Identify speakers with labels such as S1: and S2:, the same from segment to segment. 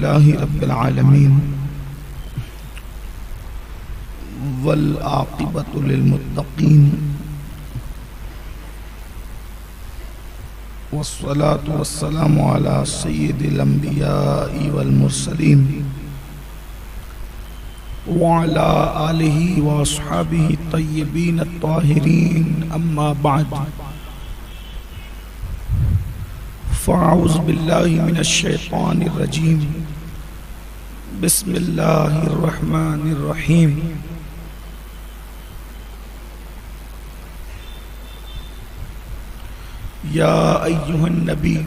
S1: अल्हम्दुलिल्लाहि रब्बिल आलमीन वल आक़िबतु लिल मुत्तक़ीन वस्सलातु वस्सलामु अला सय्यिदिल अंबिया'i वल मुरसलीन व अला आलिहि व अस्हाबिहि तय्यबीन अत्ताहिरीन अम्मा बअद फ़अऊज़ु बिल्लाहि मिनश शैतानिर रजीम बिस्मिल्लाहिर रहमानिर रहीम। या अय्युहन नबी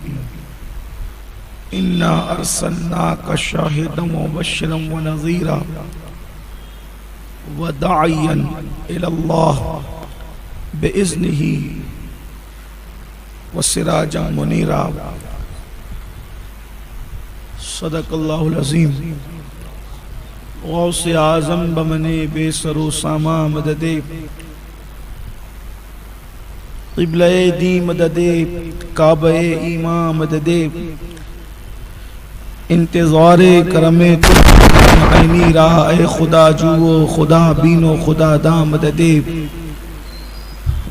S1: इन्ना अर्सलनाका शाहिदन व मुबश्शिरन व नज़ीरा व दाइयन इलल्लाह बिइज़्निही व सिराजन मुनीरा। सदक़ल्लाहुल अज़ीम। गौसे आज़म बमने बेसरो सामा मददे क़िबले दी मददे काबे ईमा मददे इंतज़ारे करमे तुम राह ए खुदा जुओ खुदा बीनो खुदा दा मददे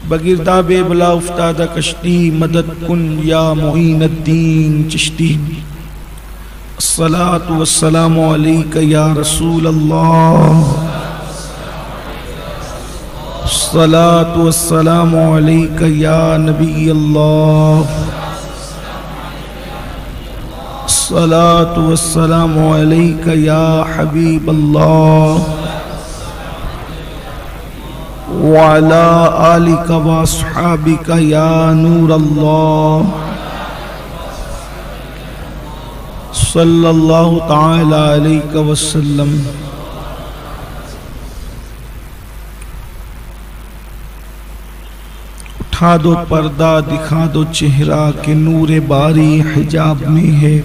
S1: बगिरदा बेबला उफ्तादा कश्ती मदद कुन या मुईनुद्दीन चिश्ती। अस्सलातु वस्सलामु अलैका या रसूल अल्लाह, अस्सलातु वस्सलामु अलैका या नबी अल्लाह, अस्सलातु वस्सलामु अलैका या हबीब अल्लाह व अला आलिका व अस्हाबिका या नूर अल्लाह सल्लल्लाहु तआला अलैहि वसल्लम। उठा दो पर्दा दिखा दो चेहरा के नूरे बारी हिजाब में है।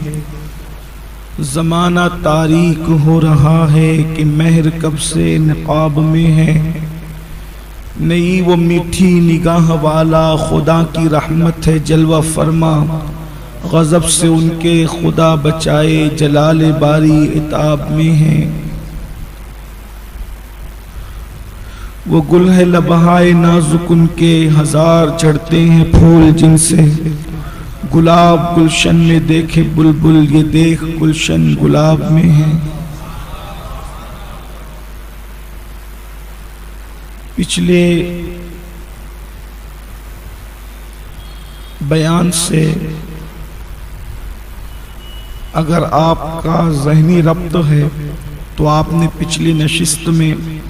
S1: ज़माना तारीक हो रहा है कि महर कब से निकाब में है। नई वो मीठी निगाह वाला खुदा की रहमत है जलवा फरमा। गज़ब से उनके खुदा बचाए जलाले बारी इताब में है। वो गुल है लबहाए नाजुक उनके हजार चढ़ते हैं फूल जिनसे। गुलाब गुलशन में देखे बुलबुल ये देख गुलशन गुलाब में है। पिछले बयान से अगर आपका ज़हनी रब्त है तो आपने पिछली नशिस्त में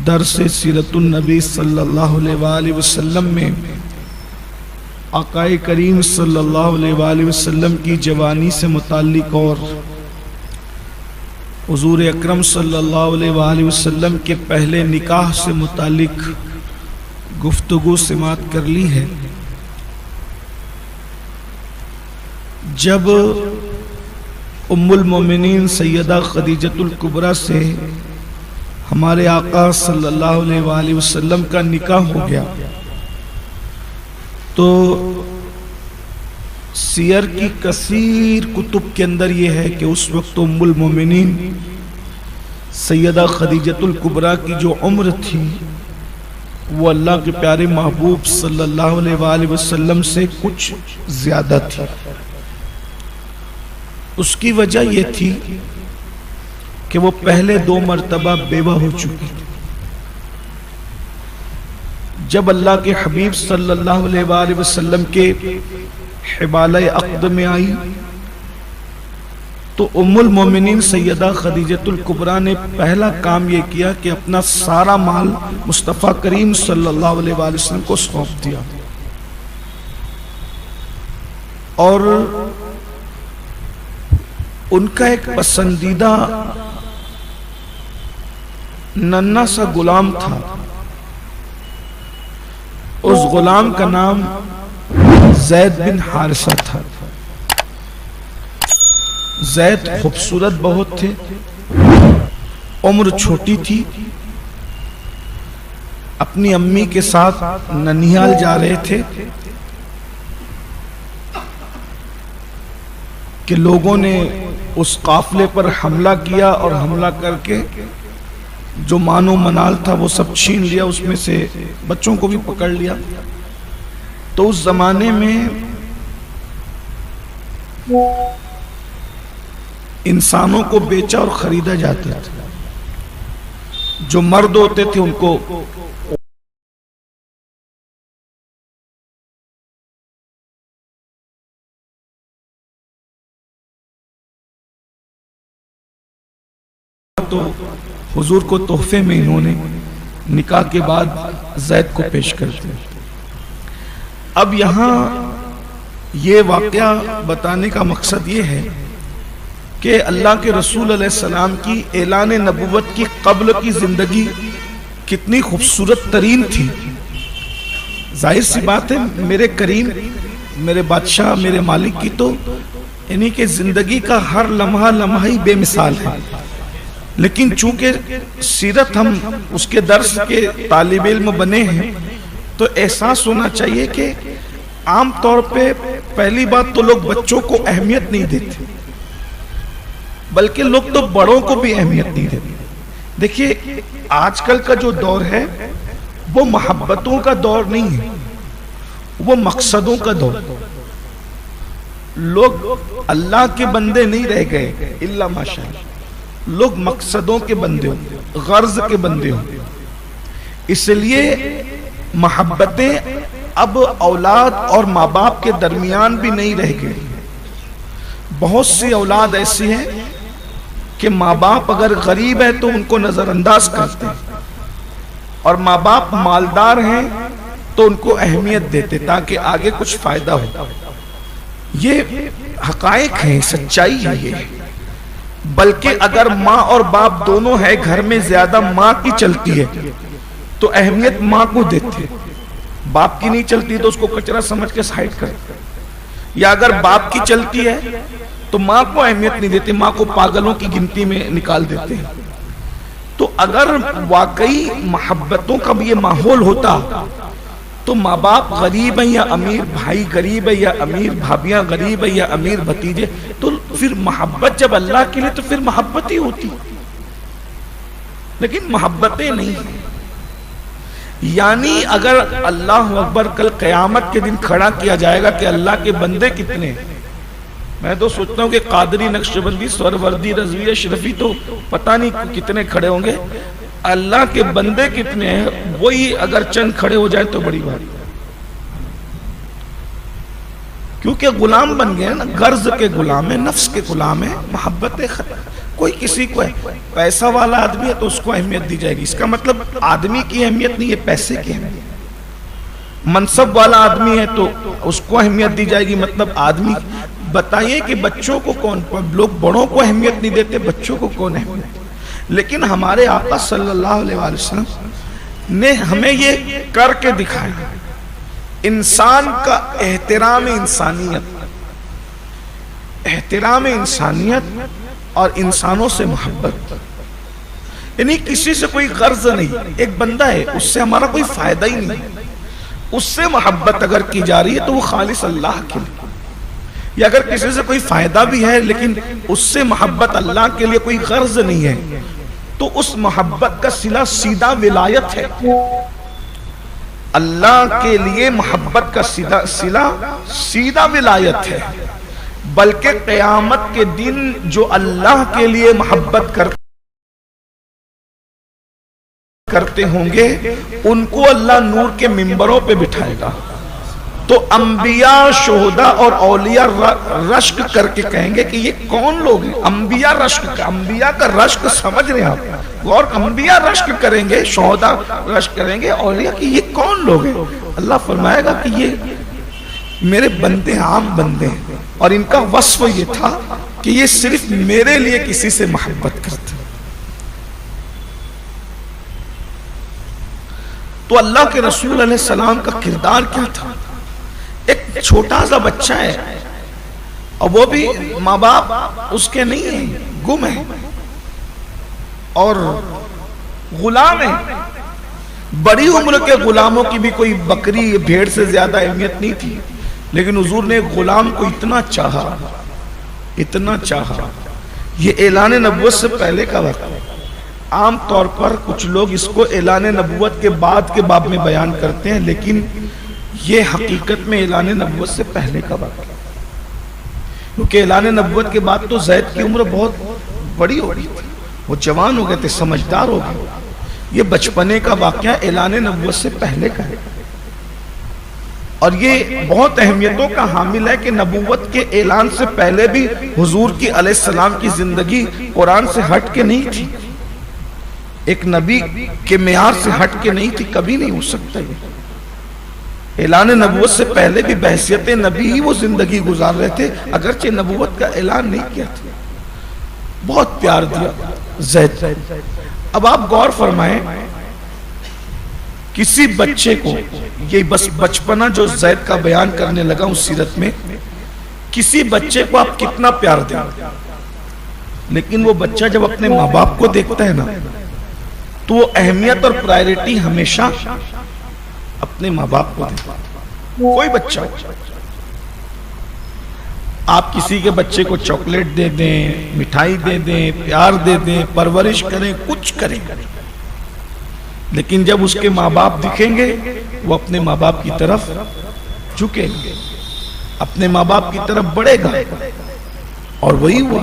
S1: दरसे सीरतुन नबी सल्लल्लाहु अलैहि वसल्लम में आकाए करीम सल्लल्लाहु अलैहि वसल्लम की जवानी से मुताल्लिक और हुजूर अकरम सल्लल्लाहु अलैहि वसल्लम के पहले निकाह से मुताल्लिक गुफ्तगू समात कर ली है। जब उम्मुल मोमिनीन सैयदा खदीजतुल कुबरा से हमारे आका सल्लल्लाहु अलैहि वसल्लम का निकाह हो गया तो सियर की कसीर कुतुब के अंदर यह है कि उस वक्त उम्मुल मोमिनीन सैयदा खदीजतुल कुबरा की जो उम्र थी वो अल्लाह के प्यारे महबूब सल्लल्लाहु अलैहि वसल्लम से कुछ ज्यादा थी। उसकी वजह यह थी कि वो पहले 2 मर्तबा बेवा हो चुकी। जब अल्लाह के हबीब सल्लल्लाहु अलैहि वसल्लम के हिबाले अक़द में आई तो उम्मुल मोमिनीन सैयदा खदीजतुल कुबरा ने पहला काम यह किया कि अपना सारा माल मुस्तफ़ा करीम सल्लल्लाहु अलैहि वसल्लम को सौंप दिया और उनका एक पसंदीदा नन्हा सा गुलाम था। उस गुलाम का नाम ज़ैद बिन हारिसा था। ज़ैद खूबसूरत बहुत थे, उम्र छोटी थी। अपनी अम्मी के साथ ननिहाल जा रहे थे कि लोगों ने उस काफिले पर हमला किया और हमला करके जो मानो मनाल था वो सब छीन लिया, उसमें से बच्चों को भी पकड़ लिया। तो उस जमाने में इंसानों को बेचा और खरीदा जाता था। जो मर्द होते थे उनको तो हुजूर को तोहफे में इन्होंने निकाह के बाद जैद को पेश कर दिया। अब यहाँ ये वाकया बताने का मकसद ये है कि अल्लाह के रसूल अलैहिस्सलाम की ऐलान नबुव्वत की कब्ल की जिंदगी कितनी खूबसूरत तरीन थी। जाहिर सी बात है, मेरे करीम, मेरे बादशाह, मेरे मालिक की तो यानी कि जिंदगी का हर लम्हा लम्हा ही बेमिसाल है। लेकिन चूंकि सीरत हम उसके दर्स के तालिब इल्म बने हैं तो एहसास होना चाहिए कि आम तौर पे पहली बात तो लोग बच्चों को अहमियत नहीं देते, बल्कि लोग तो बड़ों को भी अहमियत नहीं देते। देखिए, आजकल का जो दौर है वो मोहब्बतों का दौर नहीं है, वो मकसदों का दौर। लोग अल्लाह के बंदे नहीं रह गए इल्ला माशाअल्लाह, लोग मकसदों के बंदे हो, गर्ज के बंदे हो। इसलिए मोहब्बतें अब औलाद और माँ बाप के दरमियान भी नहीं रह गई। बहुत सी औलाद ऐसी है कि माँ बाप अगर गरीब है तो उनको नजरअंदाज करते हैं, और माँ बाप मालदार हैं तो उनको अहमियत देते ताकि आगे कुछ फायदा हो। ये हकायक है, सच्चाई है ये। बल्कि अगर माँ और बाप दोनों है घर में, ज्यादा माँ की चलती है तो अहमियत माँ को देते, बाप की नहीं चलती तो उसको कचरा समझ के साइड करते। या अगर बाप की चलती है तो माँ को अहमियत नहीं देते, माँ को पागलों की गिनती में निकाल देते हैं। तो अगर वाकई मोहब्बतों का भी ये माहौल होता तो माँ बाप गरीब है या अमीर, भाई गरीब है या अमीर, भाभियां गरीब है या अमीर भतीजे, तो फिर मोहब्बत जब अल्लाह के लिए तो फिर मोहब्बत ही होती। लेकिन मोहब्बतें नहीं है। यानी अगर अल्लाह अकबर कल क़यामत के दिन खड़ा किया जाएगा कि अल्लाह के बंदे कितने हैं, मैं तो सोचता हूँ कि कादरी, नक्शबंदी, स्वरवर्दी, रज़वी, अशरफी तो पता नहीं कितने खड़े होंगे, अल्लाह के बंदे कितने हैं वही अगर चंद खड़े हो जाए तो बड़ी बात। क्योंकि गुलाम बन गए ना, गर्ज के गुलाम है, नफ्स के गुलाम है, मोहब्बत खत्म। कोई किसी को है, पैसा वाला आदमी है तो उसको अहमियत दी जाएगी, इसका मतलब आदमी की अहमियत नहीं है, पैसे की अहमियत। मनसब वाला आदमी है तो उसको अहमियत दी जाएगी, मतलब आदमी। बताइए कि बच्चों को कौन, लोग बड़ों को अहमियत नहीं देते, बच्चों को कौन अहमियत। लेकिन हमारे आका सल्लल्लाहु अलैहि वसल्लम ने हमें ये करके दिखाया, इंसान का एहतराम इंसानियत, एहतराम इंसानियत और इंसानों से मोहब्बत। यानी किसी से कोई गर्ज नहीं, एक बंदा है उससे हमारा कोई फायदा ही नहीं, उससे मोहब्बत अगर की जा रही है तो वो खालिस अल्लाह के लिए। या अगर किसी से कोई फायदा भी है लेकिन उससे मोहब्बत अल्लाह के लिए कोई गर्ज नहीं है तो उस मोहब्बत का सिला सीधा विलायत है। अल्लाह के लिए मोहब्बत का सिला सीधा विलायत है। बल्कि क़यामत के दिन जो अल्लाह के लिए मोहब्बत करते होंगे उनको अल्लाह नूर के मिंबरों पे बिठाएगा। तो अंबिया, शोहदा और औलिया रश्क करके कहेंगे कि ये कौन लोग हैं। अंबिया रश्क, अंबिया का रश्क समझ रहे हैं आप, और अंबिया रश्क करेंगे, शोहदा रश्क करेंगे, औलिया कि ये कौन लोग हैं। अल्लाह फरमाएगा कि ये मेरे बंदे, आम बंदे हैं, और इनका वस्फ ये था कि ये सिर्फ मेरे लिए किसी से मोहब्बत करते। तो अल्लाह के रसूल अलैहि सलाम का किरदार क्या था। एक छोटा सा बच्चा है और वो भी माँ बाप उसके नहीं है, गुम है और गुलाम है। बड़ी उम्र के गुलामों की भी कोई बकरी भेड़ से ज्यादा अहमियत नहीं थी, लेकिन हुजूर ने गुलाम को इतना चाहा, इतना चाहा ये ऐलान नबुव्वत से पहले का वक्त है। आम तौर पर कुछ लोग इसको ऐलान नबुव्वत के बाद के बाब में बयान करते हैं, लेकिन ये हकीकत में ऐलान नबुव्वत से पहले का वक्त है, क्योंकि ऐलान नबुव्वत के बाद तो ज़ैद की उम्र बहुत बड़ी हो गई थी, वो जवान हो गए थे, समझदार हो गए। ये बचपने का वाक़या ऐलान नबुव्वत से पहले का है, और ये बहुत अहमियतों का हामिल है कि नबुव्वत के ऐलान से पहले भी हुजूर की अलैहिस्सलाम की जिंदगी कुरान से हट के नहीं थी, एक नबी के मेयार से हट के नहीं थी, कभी नहीं हो सकता। ये ऐलान नबुव्वत से पहले भी बहसियत नबी ही वो जिंदगी गुजार रहे थे, अगरचे नबुव्वत का ऐलान नहीं किया था। बहुत प्यार दिया ज़ैद। अब आप गौर फरमाएं, किसी बच्चे को, ये बस बचपना जो ज़ैद का बयान करने लगा उस सीरत में, किसी बच्चे को आप कितना प्यार दें, लेकिन वो बच्चा जब अपने माँ बाप को देखता है ना, तो वो अहमियत और प्रायोरिटी हमेशा अपने माँ बाप को देता है। कोई बच्चा हो, आप किसी के बच्चे को चॉकलेट दे दें, मिठाई दे दें, प्यार दे दें, परवरिश करें, कुछ करें, लेकिन जब उसके माँ बाप दिखेंगे वो अपने माँ बाप की तरफ झुकेंगे, अपने माँ बाप की तरफ बढ़ेगा। और वही हुआ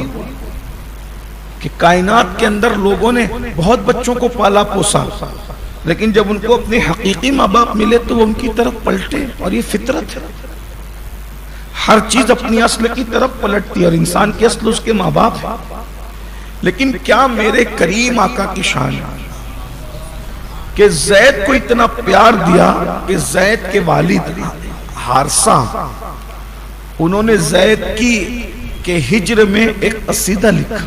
S1: कि कायनात के अंदर लोगों ने बहुत बच्चों को पाला पोसा, लेकिन जब उनको अपने हकीकी माँ बाप मिले तो वो उनकी तरफ पलटे, और ये फितरत है। हर चीज अपनी असल की तरफ पलटती है, और इंसान की असल उसके माँ बाप है। लेकिन क्या मेरे करीम आका की शान है कि ज़ैद को इतना प्यार दिया कि ज़ैद के वालिद हारसा, उन्होंने ज़ैद के हिज्र में एक कसीदा लिखा,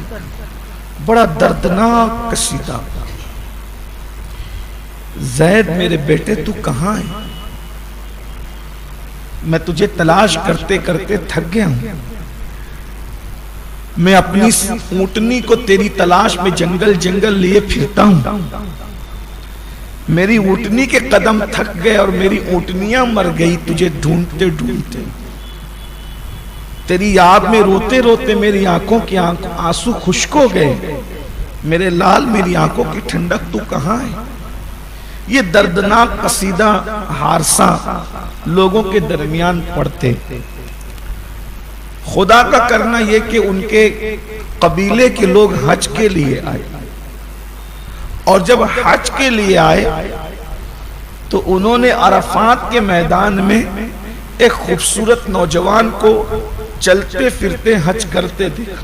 S1: बड़ा दर्दनाक कसीदा। ज़ैद मेरे बेटे तू कहाँ है, मैं तुझे तलाश करते करते थक गया हूं, मैं अपनी ऊंटनी को तेरी तलाश में जंगल जंगल लिए फिरता हूं, मेरी ऊंटनी के कदम थक गए और मेरी ऊंटनियां मर गई तुझे ढूंढते ढूंढते, तेरी याद में रोते रोते मेरी आंखों के आंसू खुश्क हो गए, मेरे लाल मेरी आंखों की ठंडक तू कहाँ है। ये दर्दनाक कसीदा हारसा लोगों के दरमियान पढ़ते। खुदा का करना यह कि उनके कबीले के लोग हज के लिए आए, और जब हज के लिए आए तो उन्होंने अरफात के मैदान में एक खूबसूरत नौजवान को चलते फिरते हज करते देखा,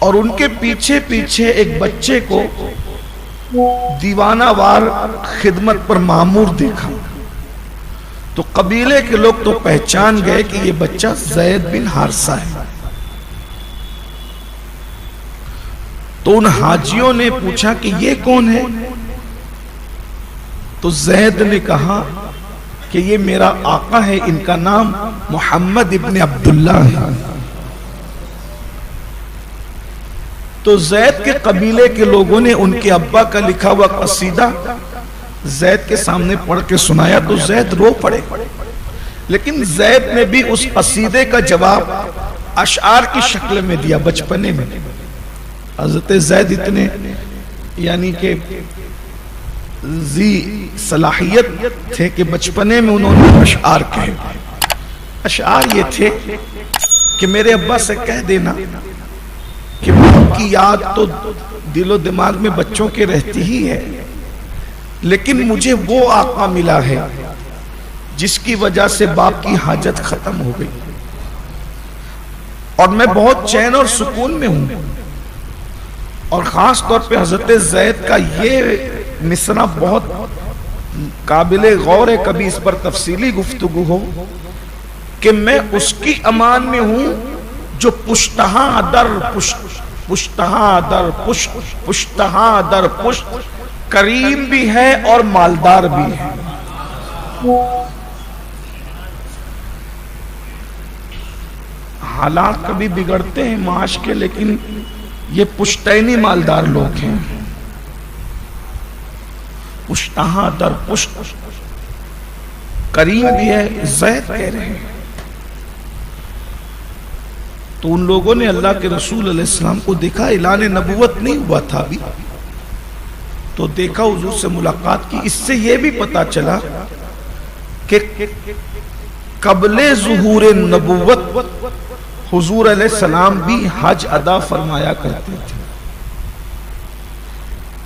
S1: और उनके पीछे पीछे एक बच्चे को दीवानावार खिदमत पर मामूर देखा। तो कबीले के लोग तो पहचान गए कि ये बच्चा ज़ैद बिन हारसा है। तो उन हाजियों ने पूछा कि ये कौन है, तो ज़ैद ने कहा कि ये मेरा आका है, इनका नाम मोहम्मद इब्ने अब्दुल्ला है। तो ज़ैद के कबीले के लोगों ने उनके अब्बा का लिखा हुआ कसीदा ज़ैद के सामने पढ़ के सुनाया, तो ज़ैद रो पड़े। लेकिन ज़ैद ने भी उस कसीदे का जवाब अशआर की शक्ल में दिया बचपने में। हज़रत ज़ैद इतने यानी कि जी सलाहियत थे कि बचपने में उन्होंने अशआर कहे। अशआर ये थे कि मेरे अब्बा से कह देना कि बाप की याद तो दिलो दिमाग में बच्चों के रहती ही है, लेकिन मुझे वो आका मिला है जिसकी वजह से बाप की हाजत खत्म हो गई, और मैं बहुत चैन और सुकून में हूं। और खास तौर पे हजरत ज़ैद का ये मिसरा बहुत काबिले गौर है, कभी इस पर तफसीली गुफ्तगू हो कि मैं उसकी अमान में हूं जो पुश्तहा दर पुश्त, पुश्तहा दर पुश्त, पुश्तहा दर पुश्त करीम भी है और मालदार भी है। हालात कभी बिगड़ते हैं माश के, लेकिन ये पुश्तैनी मालदार लोग हैं। पुश्तहा दर पुश्त करीम भी है, ज़ैद कह रहे हैं। तो उन लोगों ने अल्लाह के रसूल अलैहिस्सलाम को देखा, ऐलान नबुव्वत नहीं हुआ था अभी, तो देखा, हुजूर से मुलाकात की। इससे यह भी पता चला कि कबले ज़ुहूर नबुव्वत हुजूर अलैहिस्सलाम भी हज अदा फरमाया करते थे।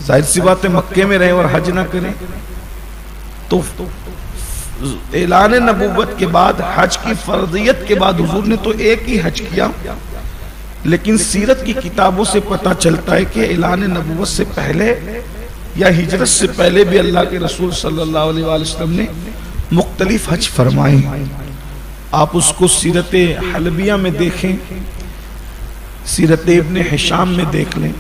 S1: जाहिर सी बात है, मक्के में रहे और हज ना करें, तो ऐलान नबुव्वत के बाद, हज की फर्जियत के बाद हुजूर ने तो एक ही हज किया, लेकिन सीरत की किताबों से पता चलता है कि ऐलान नबुव्वत से पहले या हिजरत से पहले भी अल्लाह के रसूल सल्लल्लाहु अलैहि वसल्लम ने मुख्तलिफ हज फरमाए। आप उसको सीरत हलबिया में देखें, सीरत इब्ने हिशाम में देख लें,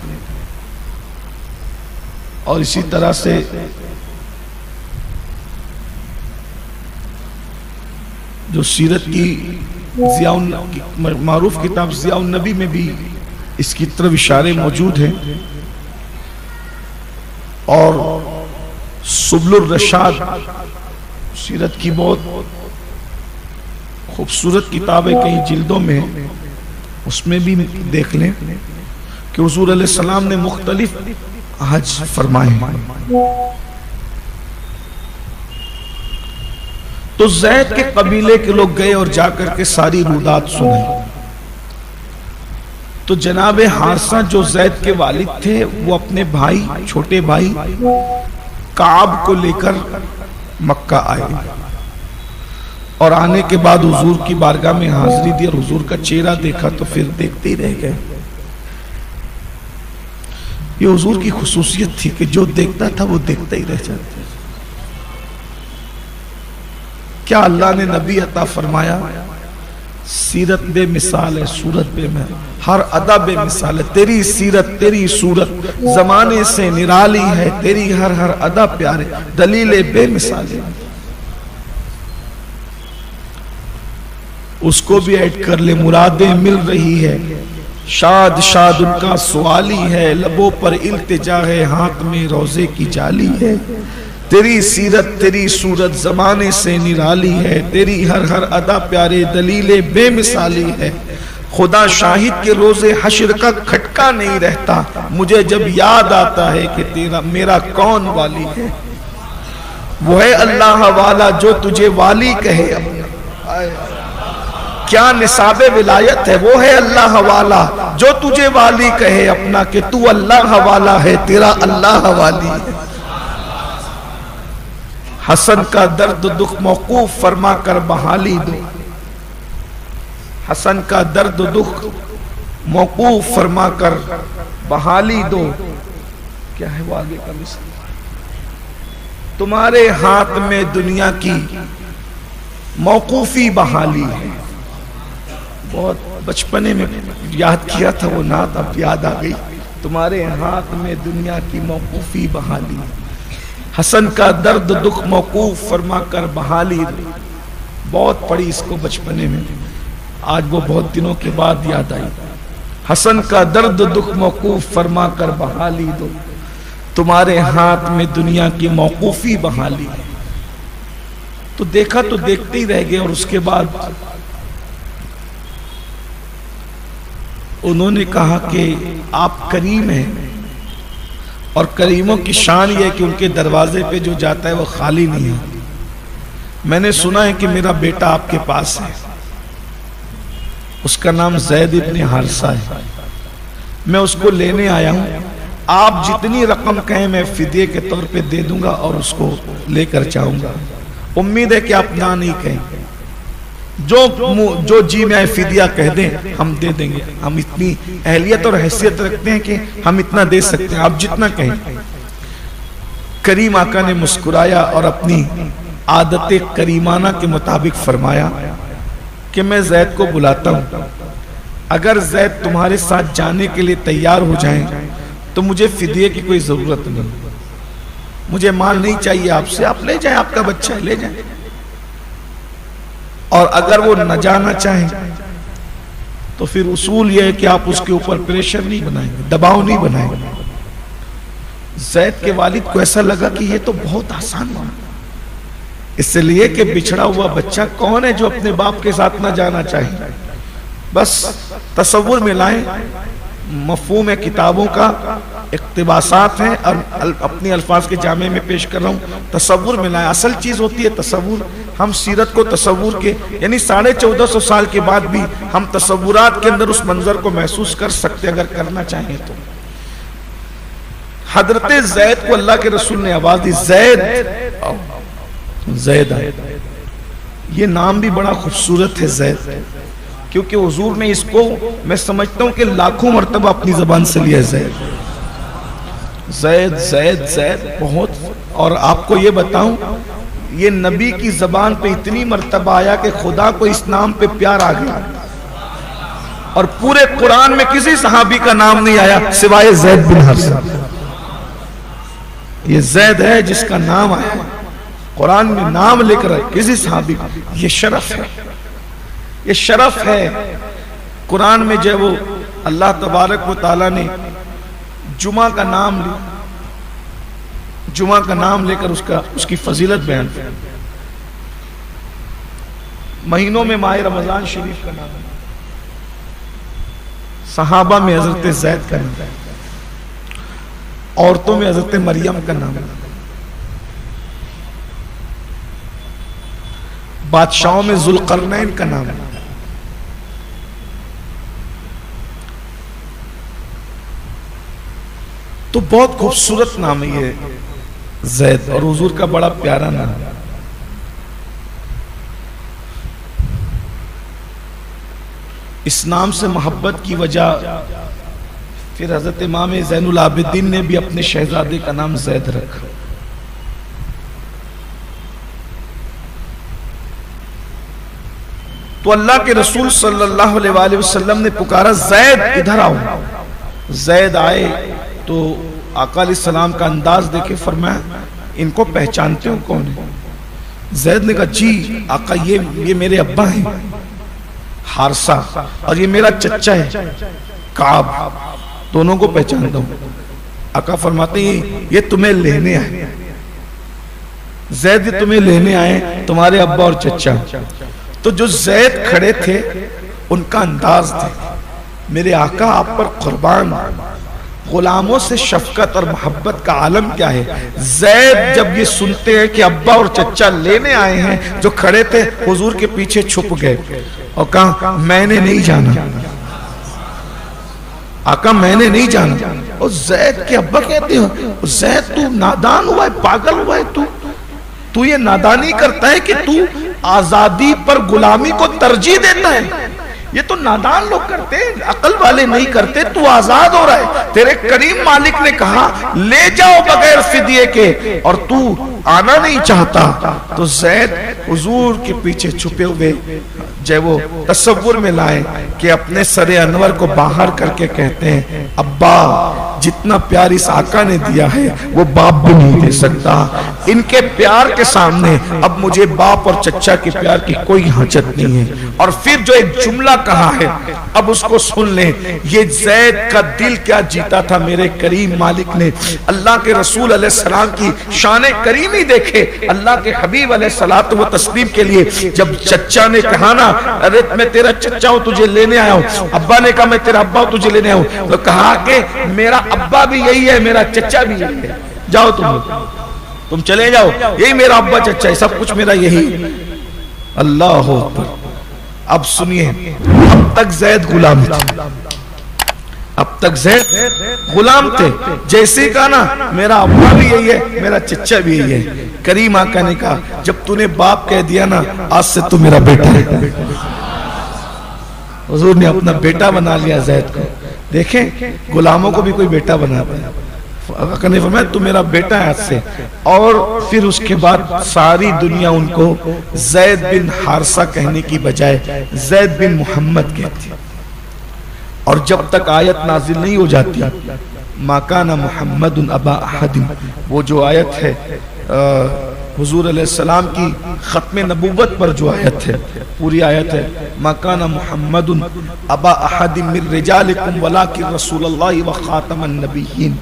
S1: और इसी तरह से जो सीरत की मारूफ किताब ज़ियाउन नबी में भी इसकी तरफ इशारे मौजूद हैं, और सुबुलुर रशाद सीरत की बहुत खूबसूरत किताब है, कई जिल्दों में, उसमें भी देख लें कि हुजूर अलैहिस्सलाम ने मुख्तलिफ हज फरमाए। तो ज़ैद के कबीले के लोग गए और जाकर के सारी रुदात सुनाई। तो जनाबे हारसा जो ज़ैद के वालिद थे, वो अपने भाई, छोटे भाई काब को लेकर मक्का आए, और आने के बाद हुजूर की बारगाह में हाजिरी दी और हुजूर का चेहरा देखा तो फिर देखते ही रह गए। ये हुजूर की खुसूसियत थी कि जो देखता था वो देखता ही रह जाता। क्या अल्लाह ने नबी अता फरमाया, सीरत बेमिसाल है, सूरत बेमिसाल, हर अदा बेमिसाल है, तेरी सीरत तेरी सूरत जमाने से निराली है, तेरी हर हर अदा प्यारे, दलील बेमिसाल है। उसको भी ऐड कर ले, मुरादें मिल रही है, शाद शाद उनका सवाली है, लबों पर इल्तिजा है, हाथ में रोजे की जाली है, तेरी सीरत तेरी सूरत जमाने से निराली है, तेरी हर हर अदा प्यारे, दलीले बेमिसाली है। खुदा शाहिद के रोजे हश्र का खटका नहीं रहता, मुझे जब याद आता है कि तेरा मेरा कौन वाली है। वो है अल्लाह वाला जो तुझे वाली कहे अपना, क्या निसाबे विलायत है। वो है अल्लाह वाला जो तुझे वाली कहे अपना, कि तू अल्लाह वाला है, तेरा अल्लाह वाली है। हसन का दर्द दुख मौकूफ फरमा कर बहाली दो, हसन का दर्द दुख मौकूफ फरमा कर बहाली दो। क्या है वो आगे का मिसल, तुम्हारे हाथ में दुनिया की मौकूफी बहाली है। बहुत बचपने में याद किया था वो नात, अब याद आ गई। तुम्हारे हाथ में दुनिया की मौकूफी बहाली, हसन का दर्द दुख मौकूफ फरमा कर बहाली। बहुत पढ़ी इसको बचपने में, आज वो बहुत दिनों के बाद याद आई। हसन का दर्द दुख मौकूफ फरमा कर बहाली दो, तुम्हारे हाथ में दुनिया की मौकूफी बहाली। तो देखा तो देखते ही रह गए। और उसके बाद उन्होंने कहा कि आप करीम हैं, और करीमों की शान यह है कि उनके दरवाजे पे जो जाता है वो खाली नहीं है। मैंने सुना है कि मेरा बेटा आपके पास है, उसका नाम ज़ैद इब्ने हारिसा है, मैं उसको लेने आया हूं। आप जितनी रकम कहें मैं फिदिये के तौर पे दे दूंगा और उसको लेकर जाऊंगा। उम्मीद है कि आप ना नहीं कहेंगे, जो जी में फिदिया कह दें हम दे देंगे। हम इतनी अहलियत और हैसियत रखते हैं कि हम इतना दे सकते हैं, आप जितना कहें। करीम आका ने मुस्कुराया और अपनी आदत करीमाना के मुताबिक फरमाया कि मैं ज़ैद को बुलाता हूं, अगर ज़ैद तुम्हारे साथ जाने के लिए तैयार हो जाएं तो मुझे फिदिये की कोई जरूरत नहीं, मुझे माल नहीं चाहिए आपसे, आप ले जाएं, आपका बच्चा है, ले जाएं। और अगर वो न जाना चाहे तो फिर उसूल यह है कि आप उसके ऊपर प्रेशर नहीं बनाएंगे, दबाव नहीं बनाएंगे। ज़ैद के वालिद को ऐसा लगा कि ये तो बहुत आसान हुआ, इसलिए कि बिछड़ा हुआ बच्चा कौन है जो अपने बाप के साथ ना जाना चाहे। बस तसव्वुर में लाएं, मफ़हूम है किताबों का, इक़्तिबासात हैं और अपनी अल्फाज के जामे में पेश कर रहा हूँ। तसव्वुर में लाएं, असल चीज़ होती है तसव्वुर। हम सीरत को तसव्वुर के यानी 1450 साल के बाद भी हम तसव्वुरात के अंदर उस मंजर को महसूस कर सकते अगर करना चाहें तो। हजरत ज़ैद को अल्लाह के रसूल ने आवाज दी, ज़ैद ज़ैद आए। ये नाम भी बड़ा खूबसूरत है ज़ैद, क्योंकि हुजूर ने इसको मैं समझता हूं कि लाखों मर्तबा अपनी जबान से लिया ज़ैद ज़ैद ज़ैद ज़ैद बहुत। और आपको ये बताऊं, ये नबी की जबान पे इतनी मर्तबा आया कि खुदा को इस नाम पे प्यार आ गया, और पूरे कुरान में किसी सहाबी का नाम नहीं आया सिवाय ज़ैद बिन हारिसा। ये ज़ैद है जिसका नाम आया कुरान में, नाम लेकर किसी सहाबी, ये शरफ है, ये शरफ है। कुरान में जब वो अल्लाह तबारक व तआला ने जुमा का नाम लिया, जुमा का नाम लेकर उसकी फजीलत बयान की। महीनों में माह रमजान शरीफ का नाम, सहाबा में हजरत ज़ैद का नाम, औरतों में हजरत मरियम का नाम, बादशाहों में जुल्करनैन का नाम। तो बहुत खूबसूरत नाम है ये ज़ैद, और हुजूर का बड़ा प्यारा नाम है। इस नाम से मोहब्बत की वजह फिर हजरत इमाम ज़ैनुल आबिदीन ने भी अपने शहजादे का नाम ज़ैद रखा। तो अल्लाह के रसूल सल्लल्लाहु अलैहि वसल्लम ने पुकारा, ज़ैद इधर आओ। ज़ैद आए तो आका अलैहिस्सलाम का अंदाज देखे फरमाया, इनको पहचानते हो कौन है? ज़ैद ने कहा, जी आका ये मेरे अब्बा हैं हारसा, और ये मेरा चच्चा है काब, दोनों को पहचानता हूं। आका फरमाते हैं, ये तुम्हें लेने आए, ज़ैद ये तुम्हें लेने आए, तुम्हारे अब्बा और चच्चा। तो जो ज़ैद खड़े थे उनका अंदाज था, मेरे आका आप पर कुर्बान, गुलामों से शफकत और मोहब्बत का आलम क्या है। ज़ैद जब ये सुनते हैं कि अब्बा और चच्चा लेने आए हैं, जो खड़े थे हुजूर के पीछे छुप गए और कहा, मैंने नहीं जाना आका, मैंने नहीं जाना। और ज़ैद के अब्बा कहते हो, ज़ैद तू नादान हुआ है, पागल हुआ है, तू ये नादानी करता है कि तू आजादी पर गुलामी को तरजीह देता है। ये तो नादान लोग करते हैं, अकल वाले नहीं करते। तू आजाद हो रहा है, तेरे करीम मालिक ने कहा ले जाओ बगैर फिदिये के, और तू आना नहीं चाहता। तो ज़ैद हुजूर के पीछे छुपे हुए जब वो तसव्वुर में लाए कि अपने सरे अनवर को बाहर करके कहते हैं, अब्बा जितना प्यार इस आका ने दिया है वो बाप भी नहीं दे सकता। इनके प्यार के सामने अब मुझे बाप और चच्चा के प्यार की कोई हाजत नहीं है। और फिर जो एक जुमला कहा है, अब उसको सुन ले। ये ज़ैद का दिल क्या जीता था मेरे करीम मालिक ने। अल्लाह के रसूल अलैहिस्सलाम की शान करीमी देखे, अल्लाह के हबीब अलैहिस्सलातु व तस्लीम के लिए जब चच्चा ने कहा ना, अरे मैं तेरा चच्चा हूं, तुझे लेने आया हूं। अब्बा ने कहा, मैं तेरा अब्बा हूं, तुझे लेने आया हूं। तो कहा कि मेरा अब्बा भी यही है, मेरा चच्चा भी यही है, जाओ तुम चले जाओ, यही मेरा अब्बा चच्चा है, सब कुछ मेरा यही। अल्लाह अकबर। अब सुनिए, अब तक ज़ैद गुलाम थे, अब तक ज़ैद गुलाम थे। जैसे कहा ना मेरा अब्बा भी यही है, मेरा चच्चा भी यही है, करीम आका ने कहा, जब तूने बाप कह दिया ना, आज से तू मेरा बेटा है। हुजूर ने अपना बेटा बना लिया ज़ैद को। देखें, गुलामों को भी कोई बेटा बनाता है। फरमाया तू मेरा बेटा है आज से। और फिर उसके बाद सारी दुनिया उनको ज़ैद बिन हारसा कहने की बजाय ज़ैद बिन मोहम्मद कहती। और जब तक आयत नाजिल नहीं हो जाती, माकाना मुहम्मदुन अबा अहदिन, वो जो आयत है हुजूर अलैहिस्सलाम की खत्म नबूवत पर जो आयत है, पूरी आयत है, माकाना मुहम्मदुन अबा अहदिन मिन रिजालिकुम वलाकिन रसूलुल्लाह व खातमन नबिय्यीन,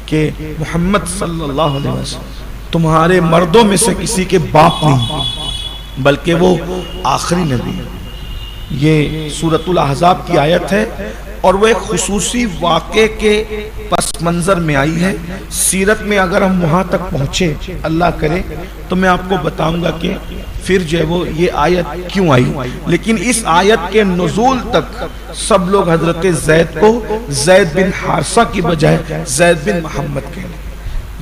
S1: के मोहम्मद सल्लल्लाहु अलैहि वसल्लम तुम्हारे मर्दों में से किसी के बाप नहीं, बल्कि वो आखिरी नबी है। ये सूरतुल अहज़ाब की आयत है और वो एक खुसूसी वाक़े के पस मंज़र में आई है। सीरत में अगर हम वहाँ तक पहुँचे, अल्लाह करे, तो मैं आपको बताऊंगा कि फिर जो है वो ये आयत क्यों आई। लेकिन इस आयत के नुज़ूल तक सब लोग हज़रत ज़ैद को ज़ैद बिन हारसा की बजाय ज़ैद बिन मोहम्मद कहते।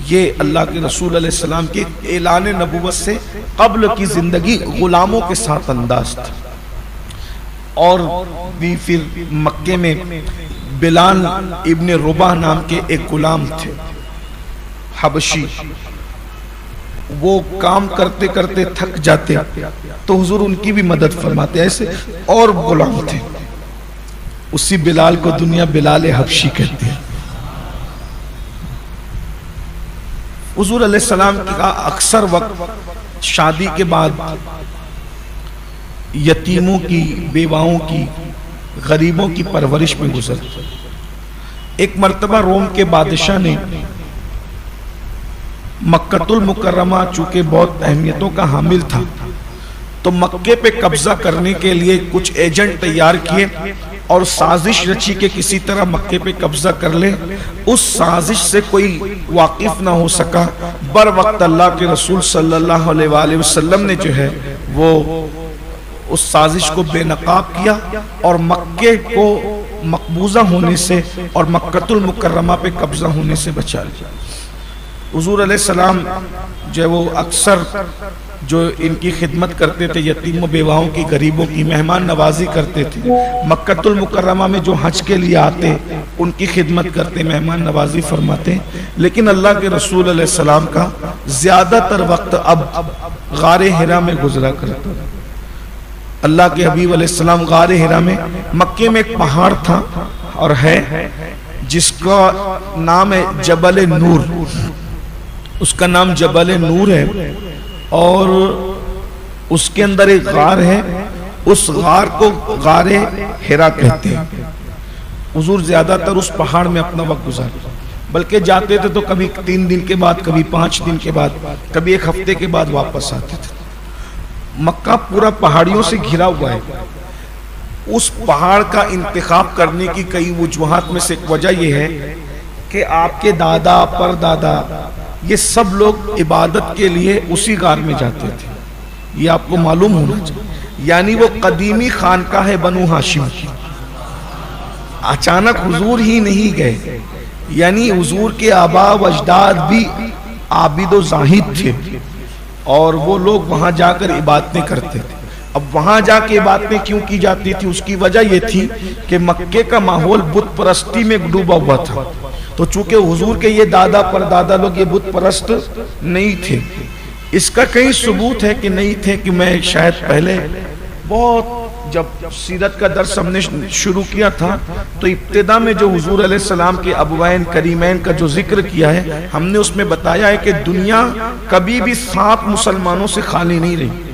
S1: ये अल्लाह के रसूल अलैहि सलाम के ऐलान नबुव्वत से क़ब्ल की ज़िंदगी ग़ुलामों के साथ अंदाज था। और भी फिर मक्के में बिलाल इब्न रुबाह नाम के एक गुलाम थे हबशी। वो काम करते करते थक जाते तो हुजूर उनकी भी मदद फरमाते। ऐसे और गुलाम थे। उसी बिलाल को दुनिया बिलाल हबशी कहती है। हुजूर अलैहिस्सलाम का अक्सर वक्त शादी के बाद यतीमों की, बेवाओं की, गरीबों की परवरिश में गुजर। एक मर्तबा रोम के बादशाह ने मक्कतुल मुकर्रमा चूंकि बहुत अहमियतों का हामिल था, तो मक्के पे कब्जा करने के लिए कुछ एजेंट तैयार किए और साजिश रची कि किसी तरह मक्के पे कब्जा कर ले। उस साजिश से कोई वाकिफ ना हो सका। बर वक्त अल्लाह के रसूल सल्लल्लाहु अलैहि वसल्लम ने जो है वो उस साजिश को बेनकाब किया और मक्के को मकबूजा होने से और मक्कतुल मुकर्रमा पे कब्जा होने से बचा लिया। हुजूर अलैहिस्सलाम जो है वो अक्सर जो इनकी खिदमत करते थे, यतीमों बेवाओं की, गरीबों की मेहमान नवाजी करते थे। मक्कतुल मुकर्रमा में जो हज के लिए आते उनकी खिदमत करते, मेहमान नवाजी फरमाते। लेकिन अल्लाह के रसूल अलैहिस्सलाम का ज्यादातर वक्त अब गारे हिरा में गुजरा करता था। अल्लाह के हबीब अलैहिस्सलाम गारे हिरा में, मक्के में एक पहाड़ था और है जिसका नाम है जबल नूर। उसका नाम जबल नूर है और उसके अंदर एक गार है। उस गार को गारे हिरा कहते हैं। हुजूर ज्यादातर उस पहाड़ में अपना वक्त गुजारते, बल्कि जाते थे तो कभी 3 दिन के बाद, कभी 5 दिन के बाद, कभी 1 हफ्ते के बाद वापस आते थे। मक्का पूरा पहाड़ियों से घिरा हुआ है। उस पहाड़ का इंतखाब करने की कई वजूहात में से एक वजह यह है कि आपके दादा परदादा ये सब लोग इबादत के लिए उसी गार में जाते थे। ये आपको मालूम होना चाहिए। यानी वो कदीमी खानकाह है बनु हाशिम की। अचानक हुजूर ही नहीं गए, यानी हुजूर के आबा व अजदाद भी आबिद व जाहिद थे और वो लोग वहां जाकर इबादतें करते थे। अब वहां जाके इबादतें क्यों की जाती थी, उसकी वजह यह थी कि मक्के का माहौल बुत परस्ती में डूबा हुआ था। तो चूंकि हुजूर के ये दादा परदादा लोग ये बुत परस्त नहीं थे, इसका कई सबूत है कि नहीं थे कि मैं शायद पहले बहुत जब सीरत का दर्स हमने शुरू किया था तो इब्तिदा में जो हुजूर अलैहिस्सलाम के अबवैन करीमैन का जो जिक्र किया है, हमने उसमें बताया है कि दुनिया कभी भी 7 मुसलमानों से खाली नहीं रही।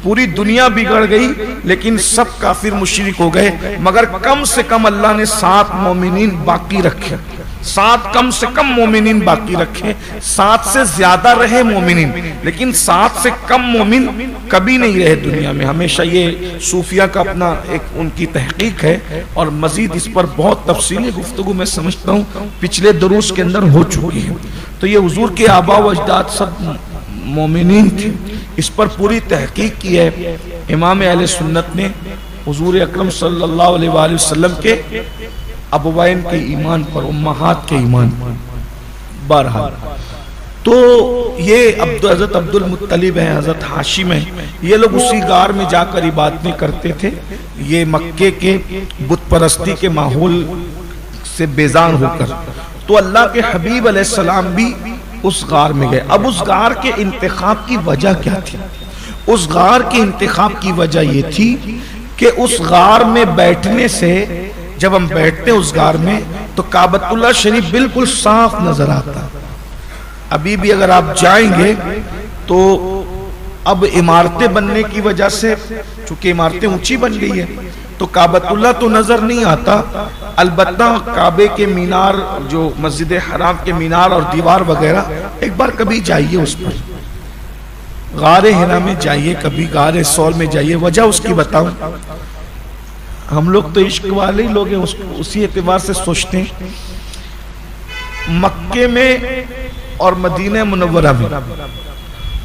S1: पूरी दुनिया बिगड़ गई लेकिन सब काफिर मुशरिक हो गए, मगर कम से कम अल्लाह ने 7 मोमिनीन बाकी रखे। 7 कम से कम मोमिनीन बाकी रखे। 7 से ज्यादा रहे मोमिनीन, लेकिन 7 से कम मोमिन कभी नहीं रहे दुनिया में। हमेशा ये सूफिया का अपना एक उनकी तहकीक है और मजीद इस पर बहुत तफसीली गुफ्तगू मैं समझता हूँ पिछले दुरूस के अंदर हो चुकी है। तो ये हुजूर के आबा व अजदाद सब मोमिनीन थे, इस पर पूरी तहकीक की है इमाम अहले सुन्नत ने हुजूर अकरम सल्लल्लाहु अलैहि वसल्लम के अबवैन के ईमान पर, उम्महात के ईमान पर। बहरहाल तो ये हज़रत अब्दुल मुत्तलिब है, हज़रत हाशिम है, ये लोग उसी गार में जाकर इबादतें करते थे। ये मक्के के बुत परस्ती के माहौल से बेजान होकर, तो अल्लाह के हबीब अलैहिस्सलाम भी उस गार में गए। अब उस गार के इंतखाब की वजह क्या थी? उस गार के इंतखाब की वजह ये थी कि उस गार में बैठने से, जब हम बैठते हैं उस गार में तो काबतुल्लाह शरीफ बिल्कुल साफ नजर आता। अभी भी अगर आप जाएंगे तो अब इमारतें बनने की वजह से, चूंकि इमारतें ऊंची बन गई है, तो काबतुल्लाह तो नजर नहीं आता। अलबत्ता काबे के मीनार, जो मस्जिद हराम के मीनार और दीवार वगैरह, एक बार कभी जाइए उस पर, गारे हिरा में जाइए, कभी गारे सौर में जाइए। वजह उसकी बताऊं, हम लोग तो इश्क वाले ही लोग हैं, उसी एतबार से सोचते हैं। मक्के में और मदीना मुनव्वरा में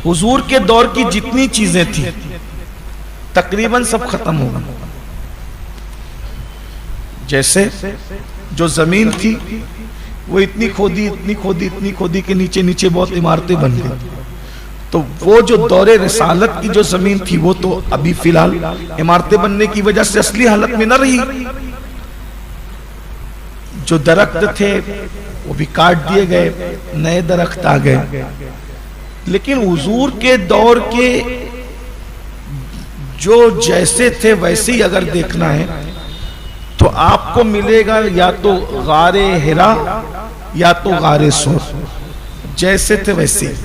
S1: हुजूर के दौर की जितनी चीजें थी तकरीबन सब खत्म हो गई। जैसे जो जमीन थी वो इतनी खोदी के नीचे नीचे बहुत इमारतें बन गई। तो वो जो दौरे रिसालत की जो जमीन थी वो तो अभी फिलहाल इमारतें बनने की वजह से असली हालत में न रही। जो दरख्त थे वो भी काट दिए गए, नए दरख्त आ गए। लेकिन हुजूर के दौर के जो जैसे थे वैसे ही अगर देखना है तो आपको मिलेगा या तो गारे हिरा या तो गारे सोर, जैसे थे वैसे,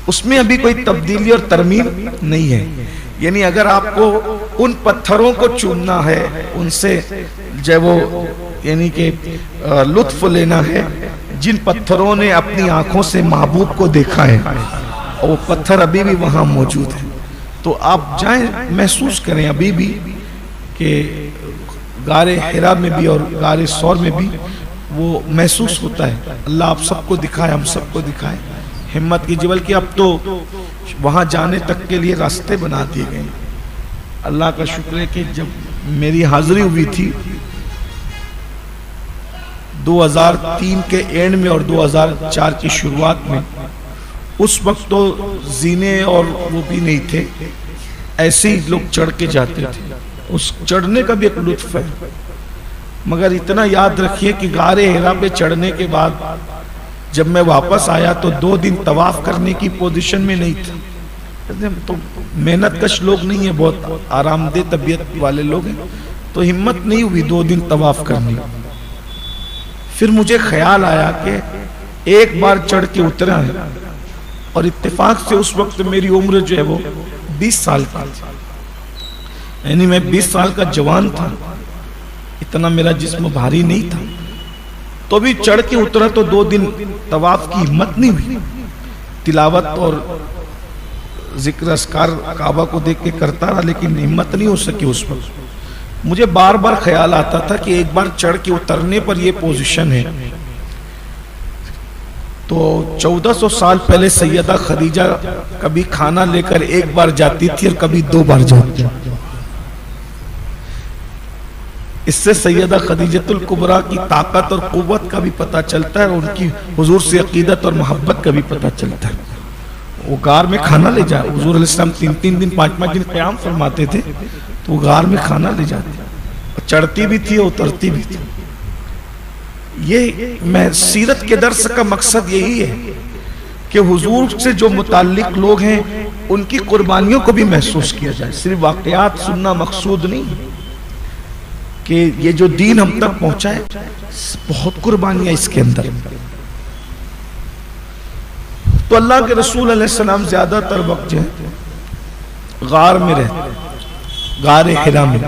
S1: उसमें अभी कोई तब्दीली और तरमीम नहीं है। यानी अगर आपको उन पत्थरों को चूमना है, उनसे जब वो यानी कि लुत्फ लेना है जिन पत्थरों ने अपनी आंखों से महबूब को देखा है, और वो पत्थर अभी भी वहां मौजूद है, तो आप जाएं, महसूस करें अभी भी कि गारे हिरा में भी और गारे सौर में भी वो महसूस होता है। अल्लाह आप सबको दिखाए, हम सबको दिखाए, हिम्मत की जबल की। अब तो वहां जाने तक के लिए रास्ते बना दिए गए। अल्लाह का शुक्र है कि जब मेरी हाजिरी हुई थी 2003 के एंड में और 2004 की शुरुआत में, उस वक्त तो जीने और वो भी नहीं थे, ऐसे ही लोग चढ़ के जाते थे। उस चढ़ने का भी एक लुत्फ है, मगर इतना याद रखिए कि गारे हिरा पे चढ़ने के बाद जब मैं वापस आया तो 2 दिन तवाफ करने की पोजीशन में नहीं था। तो मेहनत कश लोग नहीं है, बहुत आरामदेह तबीयत वाले लोग हैं, तो हिम्मत नहीं हुई 2 दिन तवाफ करने। फिर मुझे ख्याल आया कि एक बार चढ़ के उतरा है, और इत्तेफाक से उस वक्त मेरी उम्र जो है वो 20 साल की, यानी मैं 20 साल का जवान था, इतना मेरा जिस्म भारी नहीं था। तो भी चढ़ के उतरा तो 2 दिन तवाफ की हिम्मत नहीं हुई। तिलावत और जिक्र अस्कार काबा को देख के करता रहा, लेकिन हिम्मत नहीं हो सकी उस वक्त। मुझे बार बार ख्याल आता था कि एक बार चढ़ के उतरने पर ये पोजीशन है। तो 1400 साल पहले सैयदा खदीजा कभी खाना लेकर एक बार जाती थी और कभी 2 बार जाती थी। इससे सैयदा खदीजतुल कुबरा की ताकत और कुव्वत का भी पता चलता है, और उनकी हुजूर से अकीदत और मोहब्बत का भी पता चलता है। वो गार में खाना ले जाए, हुजूर अलैहिस्सलाम 3-3 दिन 5-5 दिन क़याम फरमाते थे, तो वो गार में खाना ले जाते, चढ़ती भी थी उतरती भी थी। ये मैं सीरत के दर्स का मकसद यही है कि हुजूर से जो मुताल्लिक लोग हैं उनकी कुर्बानियों को भी महसूस किया जाए। सिर्फ वाकयात सुनना मकसूद नहीं कि ये जो दीन हम तक पहुंचा है, बहुत कुर्बानियां इसके अंदर। तो अल्लाह के रसूल अलैहिस्सलाम ज्यादातर वक्त जो है गार में रहते, गारे हिरा में,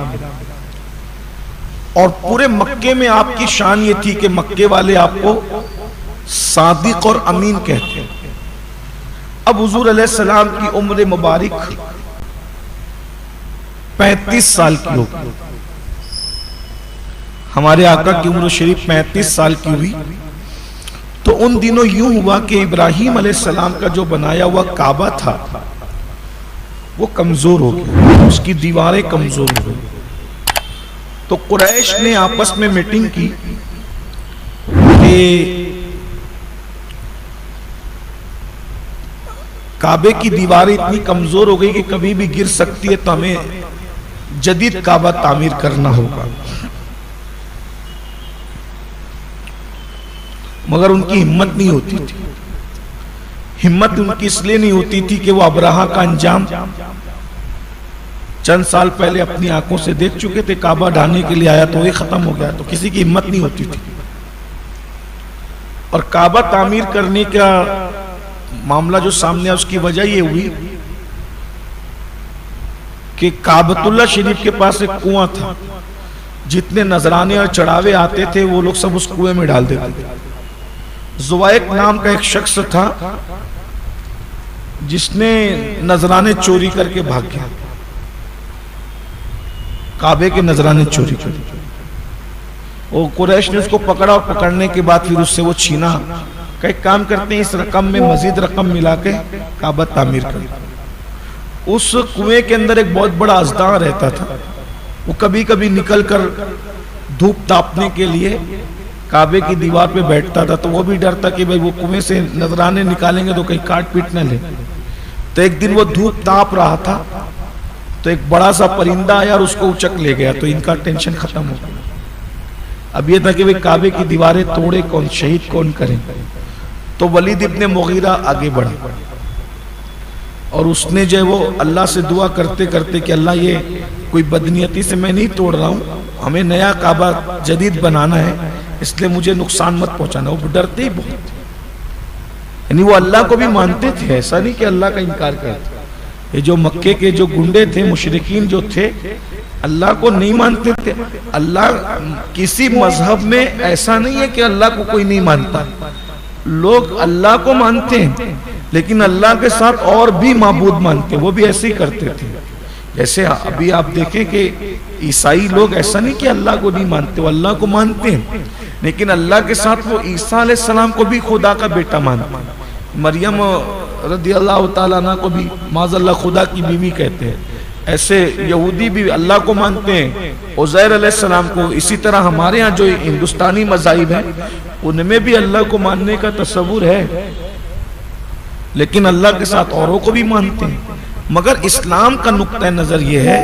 S1: और पूरे मक्के में आपकी शान ये थी कि मक्के वाले आपको सादिक और अमीन कहते हैं। अब हुजूर अलैहिस्सलाम की उम्र मुबारक 35 साल की हो गई। हमारे आका की उम्र शरीफ 35 साल की हुई, तो उन दिनों यूं हुआ कि इब्राहिम अलैहिस्सलाम का जो बनाया हुआ काबा था वो कमजोर हो गया, उसकी दीवारें कमजोर हो गई। तो कुरैश ने आपस में मीटिंग की कि काबे की दीवारें इतनी कमजोर हो गई कि कभी भी गिर सकती है, तो हमें जदीद काबा तामीर करना होगा। मगर उनकी हिम्मत नहीं होती थी। हिम्मत उनकी इसलिए नहीं होती थी कि वो अबराहा का अंजाम चंद साल पहले अपनी आंखों से देख चुके थे। काबा ढाने के लिए आया तो ये खत्म हो गया, तो किसी की हिम्मत नहीं होती थी। और काबा तामीर करने का मामला जो सामने आया उसकी वजह ये हुई कि काबतुल्लाह शरीफ के पास एक कुआं था, जितने नजराने और चढ़ावे आते थे वो लोग सब उस कुएं में डाल देते थे। जुवैक नाम का एक शख्स था जिसने नजराने चोरी करके भाग गया। काबे के नजराने चोरी कर। वो कुरैश ने उसको पकड़ा और पकड़ने के बाद फिर उससे वो छीना। कई काम करते हैं, इस रकम में मजीद रकम मिला के काबा तामीर कर। उस कुएं के अंदर एक बहुत बड़ा अजदां रहता था। वो कभी कभी निकल कर धूप तापने के लिए काबे की दीवार पे बैठता था, तो वो भी डरता कि भाई वो कुएं से नजराने निकालेंगे तो कहीं काट पीट न ले। तो एक दिन वो धूप ताप रहा था, तो एक बड़ा सा परिंदा आया और उसको उचक ले गया। तो इनका टेंशन खत्म हो गया। अब ये था कि वे काबे की दीवारें तोड़े कौन, शहीद कौन करें। तो वलीद इब्ने मुगीरा आगे बढ़ा और उसने जो वो अल्लाह से दुआ करते करते कि अल्लाह ये कोई बदनीयती से मैं नहीं तोड़ रहा हूँ, हमें नया काबा जदीद बनाना है, इसलिए मुझे नुकसान मत पहुंचाना। वो डरते ही बहुत, यानी वो अल्लाह को भी मानते थे, ऐसा नहीं कि अल्लाह का इनकार करते। ये जो मक्के के जो गुंडे थे, मुशरिकीन जो थे, अल्लाह को नहीं मानते थे। अल्लाह किसी मजहब में ऐसा नहीं है कि अल्लाह को कोई नहीं मानता। लोग अल्लाह को मानते हैं लेकिन अल्लाह के साथ और भी माबूद मानते हैं। वो भी ऐसे ही करते थे। जैसे अभी आप देखें कि ईसाई लोग ऐसा नहीं कि अल्लाह को नहीं मानते, वो अल्लाह को मानते हैं लेकिन अल्लाह के साथ वो ईसा अलैहिस्सलाम को भी खुदा का बेटा मानते हैं। मरियम रदियल्लाहु ताला अन्हा को भी माज़अल्लाह खुदा की बीवी कहते हैं। ऐसे यहूदी भी अल्लाह को मानते हैं, उज़ैर अलैहिस्सलाम को। इसी तरह हमारे यहाँ जो हिंदुस्तानी मज़ाहिब हैं उनमें भी अल्लाह को मानने का तस्वुर है, लेकिन अल्लाह के साथ औरों को भी मानते हैं। मगर इस्लाम का नुक्ता नजर यह है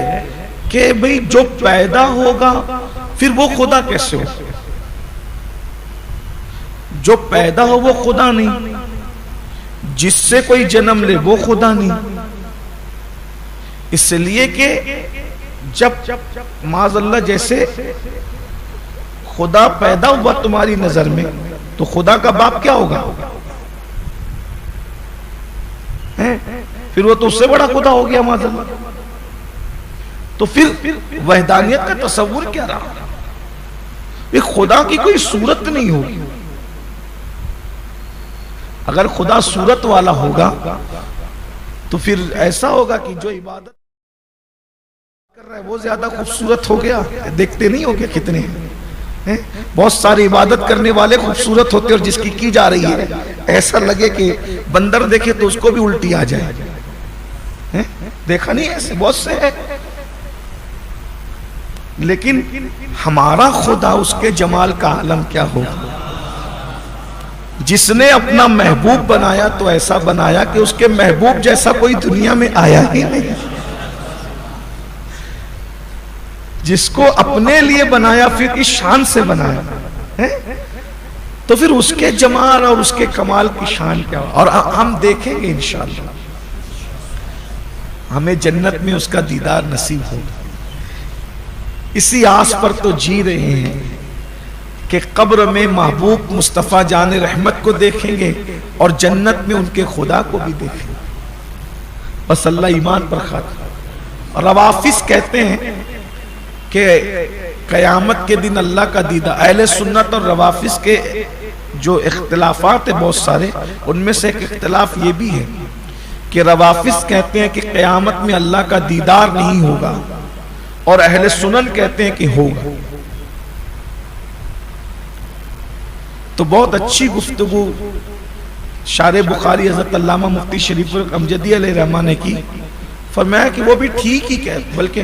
S1: कि भाई जो पैदा होगा फिर वो खुदा कैसे हो? जो पैदा हो वो खुदा नहीं, जिससे कोई जन्म ले वो खुदा नहीं। इसलिए कि जब माज़अल्लाह जैसे खुदा पैदा हुआ तुम्हारी नजर में, तो खुदा का बाप क्या होगा? फिर वो तो उससे बड़ा खुदा हो गया माज़अल्लाह। तो फिर वहदानियत का तस्वुर क्या रहा? ये खुदा की कोई सूरत नहीं होगी। अगर खुदा सूरत वाला होगा तो फिर ऐसा होगा कि जो इबादत कर रहा है वो ज्यादा खूबसूरत हो गया। देखते नहीं हो गया कितने हैं? बहुत सारी इबादत करने वाले खूबसूरत होते और जिसकी की जा रही है ऐसा लगे कि बंदर देखे तो उसको भी उल्टी आ जाए। देखा नहीं ऐसे बहुत से है। लेकिन हमारा खुदा, उसके जमाल का आलम क्या होगा? जिसने अपना महबूब बनाया तो ऐसा बनाया कि उसके महबूब जैसा कोई दुनिया में आया ही नहीं। जिसको अपने लिए बनाया फिर इस शान से बनाया है, तो फिर उसके जमाल और उसके कमाल की शान क्या हो? और हम देखेंगे इंशाअल्लाह हमें जन्नत में उसका दीदार नसीब होगा। इसी आस पर तो जी रहे हैं कि कब्र में महबूब मुस्तफ़ा जान रहमत को देखेंगे और जन्नत में उनके खुदा को भी देखेंगे। बस अल्लाह ईमान पर खाता। रवाफिस कहते हैं कि क़यामत के दिन अल्लाह का दीदार, अहले सुन्नत और रवाफिस के जो इख्तिलाफात है बहुत सारे, उनमें से एक इख्तिलाफ ये भी है कि रवाफिस कहते हैं कि क़यामत में अल्लाह का दीदार नहीं होगा और अहले सुनन कहते हैं कि होगा। तो बहुत अच्छी गुफ्तगू शारे बुखारी हज़रत अल्लामा मुफ्ती शरीफ अमजदी अलैहिर्रहमा ने की। फरमाया कि वो भी ठीक ही कह, बल्कि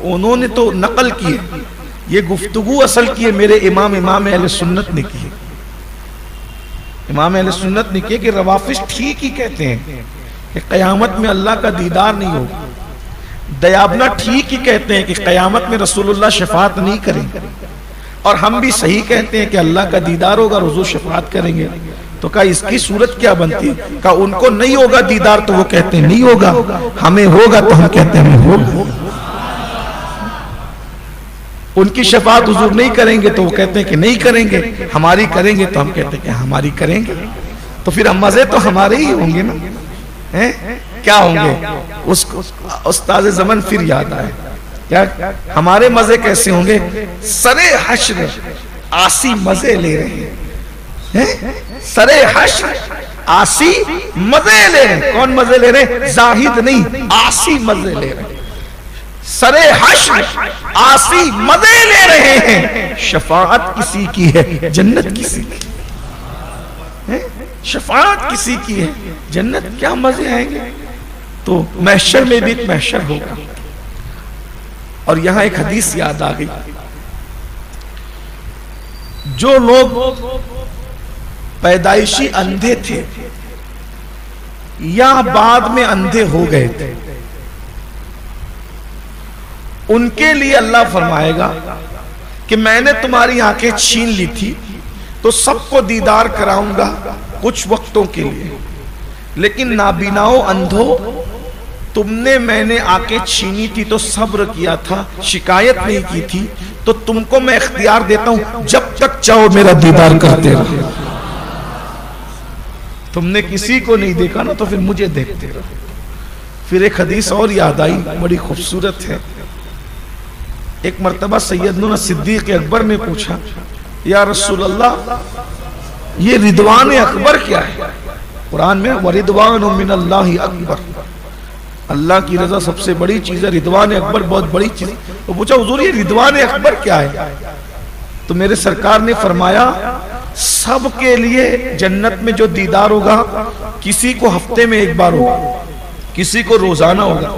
S1: उन्होंने तो नकल की है, ये गुफ्तगू असल की है मेरे इमाम अहले सुन्नत ने की है। इमाम अहले सुन्नत ने की कि रवाफिस ठीक ही कहते हैं कि क़यामत में अल्लाह का दीदार नहीं होगा। दयाबना ठीक ही कहते हैं कि क़यामत में रसूलुल्लाह शफाअत नहीं करेंगे। और हम भी सही कहते हैं कि अल्लाह का दीदार होगा, हुज़ूर शफाअत करेंगे। तो कहा इसकी सूरत क्या बनती है? कहा उनको नहीं होगा दीदार तो वो कहते हैं नहीं होगा, हमें होगा तो हम कहते हैं होगा। उनकी शफाअत हुज़ूर नहीं करेंगे तो वो कहते हैं कि नहीं करेंगे, हमारी करेंगे तो हम कहते हैं कि हमारी करेंगे। तो फिर हम मजे तो हमारे ही होंगे ना, हैं? क्या होंगे? उसको उस्ताद ज़मन फिर याद आए, क्या हमारे मजे कैसे होंगे? सरे हश्र आसी मजे ले रहे हैं, सरे हश्र आसी मजे ले रहे हैं। कौन मजे ले रहे हैं? जाहिद नहीं, आसी मजे ले रहे हैं। सरे हश्र आसी मजे ले रहे हैं, शफाअत किसी की है, जन्नत किसी की है। शफाअत किसी की है, जन्नत, क्या मजे आएंगे। तो महशर में भी एक महशर होगा। और यहां एक हदीस याद आ गई, जो लोग पैदाइशी अंधे थे या बाद में अंधे हो गए थे, उनके लिए अल्लाह फरमाएगा कि मैंने तुम्हारी आंखें छीन ली थी तो सबको दीदार कराऊंगा कुछ वक्तों के लिए, लेकिन नाबीनाओं अंधो, तुमने मैंने आंखें छीनी थी तो सब्र किया था, शिकायत नहीं की थी, तो तुमको मैं इख्तियार देता हूं, जब तक चाहो मेरा दीदार करते रहो। तुमने किसी को नहीं देखा ना, तो फिर मुझे देखते रहो। फिर एक हदीस और याद आई, बड़ी खूबसूरत है। एक मर्तबा सैयदना सिद्दीक अकबर ने पूछा, या रसूल अल्लाह, ये रिदवान अकबर क्या है? कुरान में वरिदवान मिनल्लाहि अकबर, अल्लाह की रजा सबसे बड़ी चीज है, रिदवान अकबर बहुत बड़ी चीज। तो पूछा हुजूर ये रिदवान अकबर क्या है? तो मेरे सरकार ने फरमाया, सबके लिए जन्नत में जो दीदार होगा, किसी को हफ्ते में एक बार होगा, किसी को रोजाना होगा,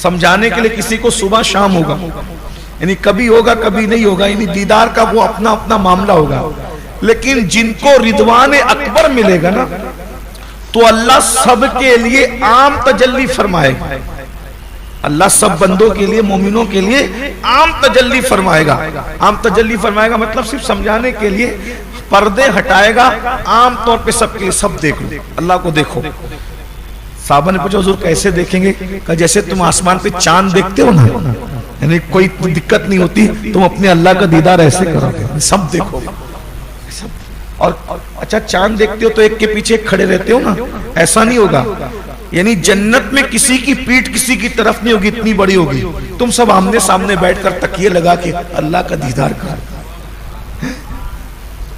S1: समझाने के लिए किसी को सुबह शाम होगा, यानी कभी होगा कभी नहीं होगा, यानी दीदार का वो अपना अपना मामला होगा। लेकिन जिनको रिदवान अकबर मिलेगा ना, तो अल्लाह सबके लिए आम तजल्ली फरमाएगा। अल्लाह सब बंदों के लिए, मोमिनों के लिए आम तजल्ली फरमाएगा। आम तजल्ली फरमाएगा मतलब सिर्फ समझाने के लिए, पर्दे हटाएगा आम तौर पे सबके लिए, सब देख लो, अल्लाह को देखो। साहबा ने पूछा हुजूर कैसे देखेंगे? कहा जैसे तुम आसमान पे चांद देखते हो ना, यानी कोई दिक्कत नहीं होती, तुम अपने अल्लाह का दीदार ऐसे करोगे, सब देखो। और अच्छा चांद देखते हो तो एक के पीछे एक खड़े रहते हो ना, ऐसा नहीं होगा। यानी जन्नत में किसी की पीठ किसी की तरफ नहीं होगी, इतनी बड़ी होगी, तुम सब आमने सामने बैठकर तकिए लगा के अल्लाह का दीदार करो।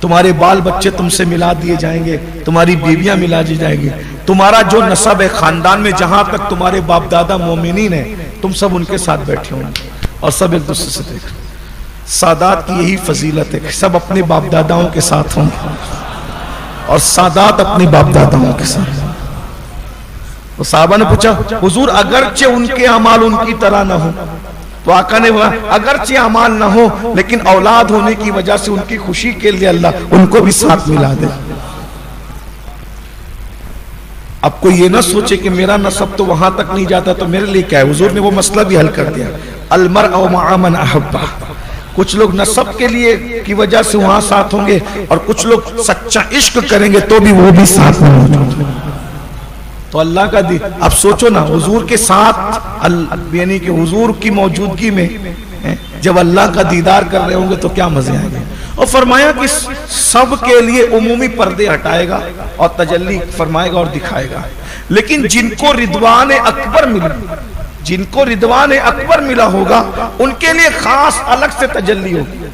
S1: तुम्हारे बाल बच्चे तुमसे मिला दिए जाएंगे, तुम्हारी बीवियां मिला दी जाएंगी, तुम्हारा जो नस्ब है खानदान में, जहां तक तुम्हारे बाप दादा मोमिनीन है, तुम सब उनके साथ बैठे होंगे और सब एक दूसरे से देख। सादात की यही फजीलत है कि सब अपने बाप दादाओं के साथ होंगे और सादात अपने बाप दादाओं के साथ। तो साहबा ने पूछा हुजूर अगरचे उनके अमाल उनकी तरह ना हो, तो आका ने बोला अगरचे अमाल ना हो, लेकिन औलाद होने की वजह से उनकी खुशी के लिए अल्लाह उनको भी साथ मिला दे। अब कोई ये ना सोचे कि मेरा नसब तो वहां तक नहीं जाता तो मेरे लिए क्या है। हुजूर ने वो मसला भी हल कर दिया, अलमरअ मअ मन अहब्बा। कुछ लोग नसब के लिए की वजह से वहां साथ होंगे और कुछ लोग सच्चा इश्क करेंगे तो भी वो भी साथ में होंगे। तो अल्लाह का दी, अब सोचो ना हुजूर के साथ, यानी कि हुजूर की मौजूदगी में जब अल्लाह का दीदार कर रहे होंगे तो क्या मजे आएंगे। और फरमाया कि सब के लिए उमूमी पर्दे हटाएगा और तजल्ली फरमाएगा और दिखाएगा। लेकिन जिनको रिदवान अकबर मिला, जिनको रिदवान अकबर मिला होगा, उनके लिए खास अलग से तजल्ली होगी,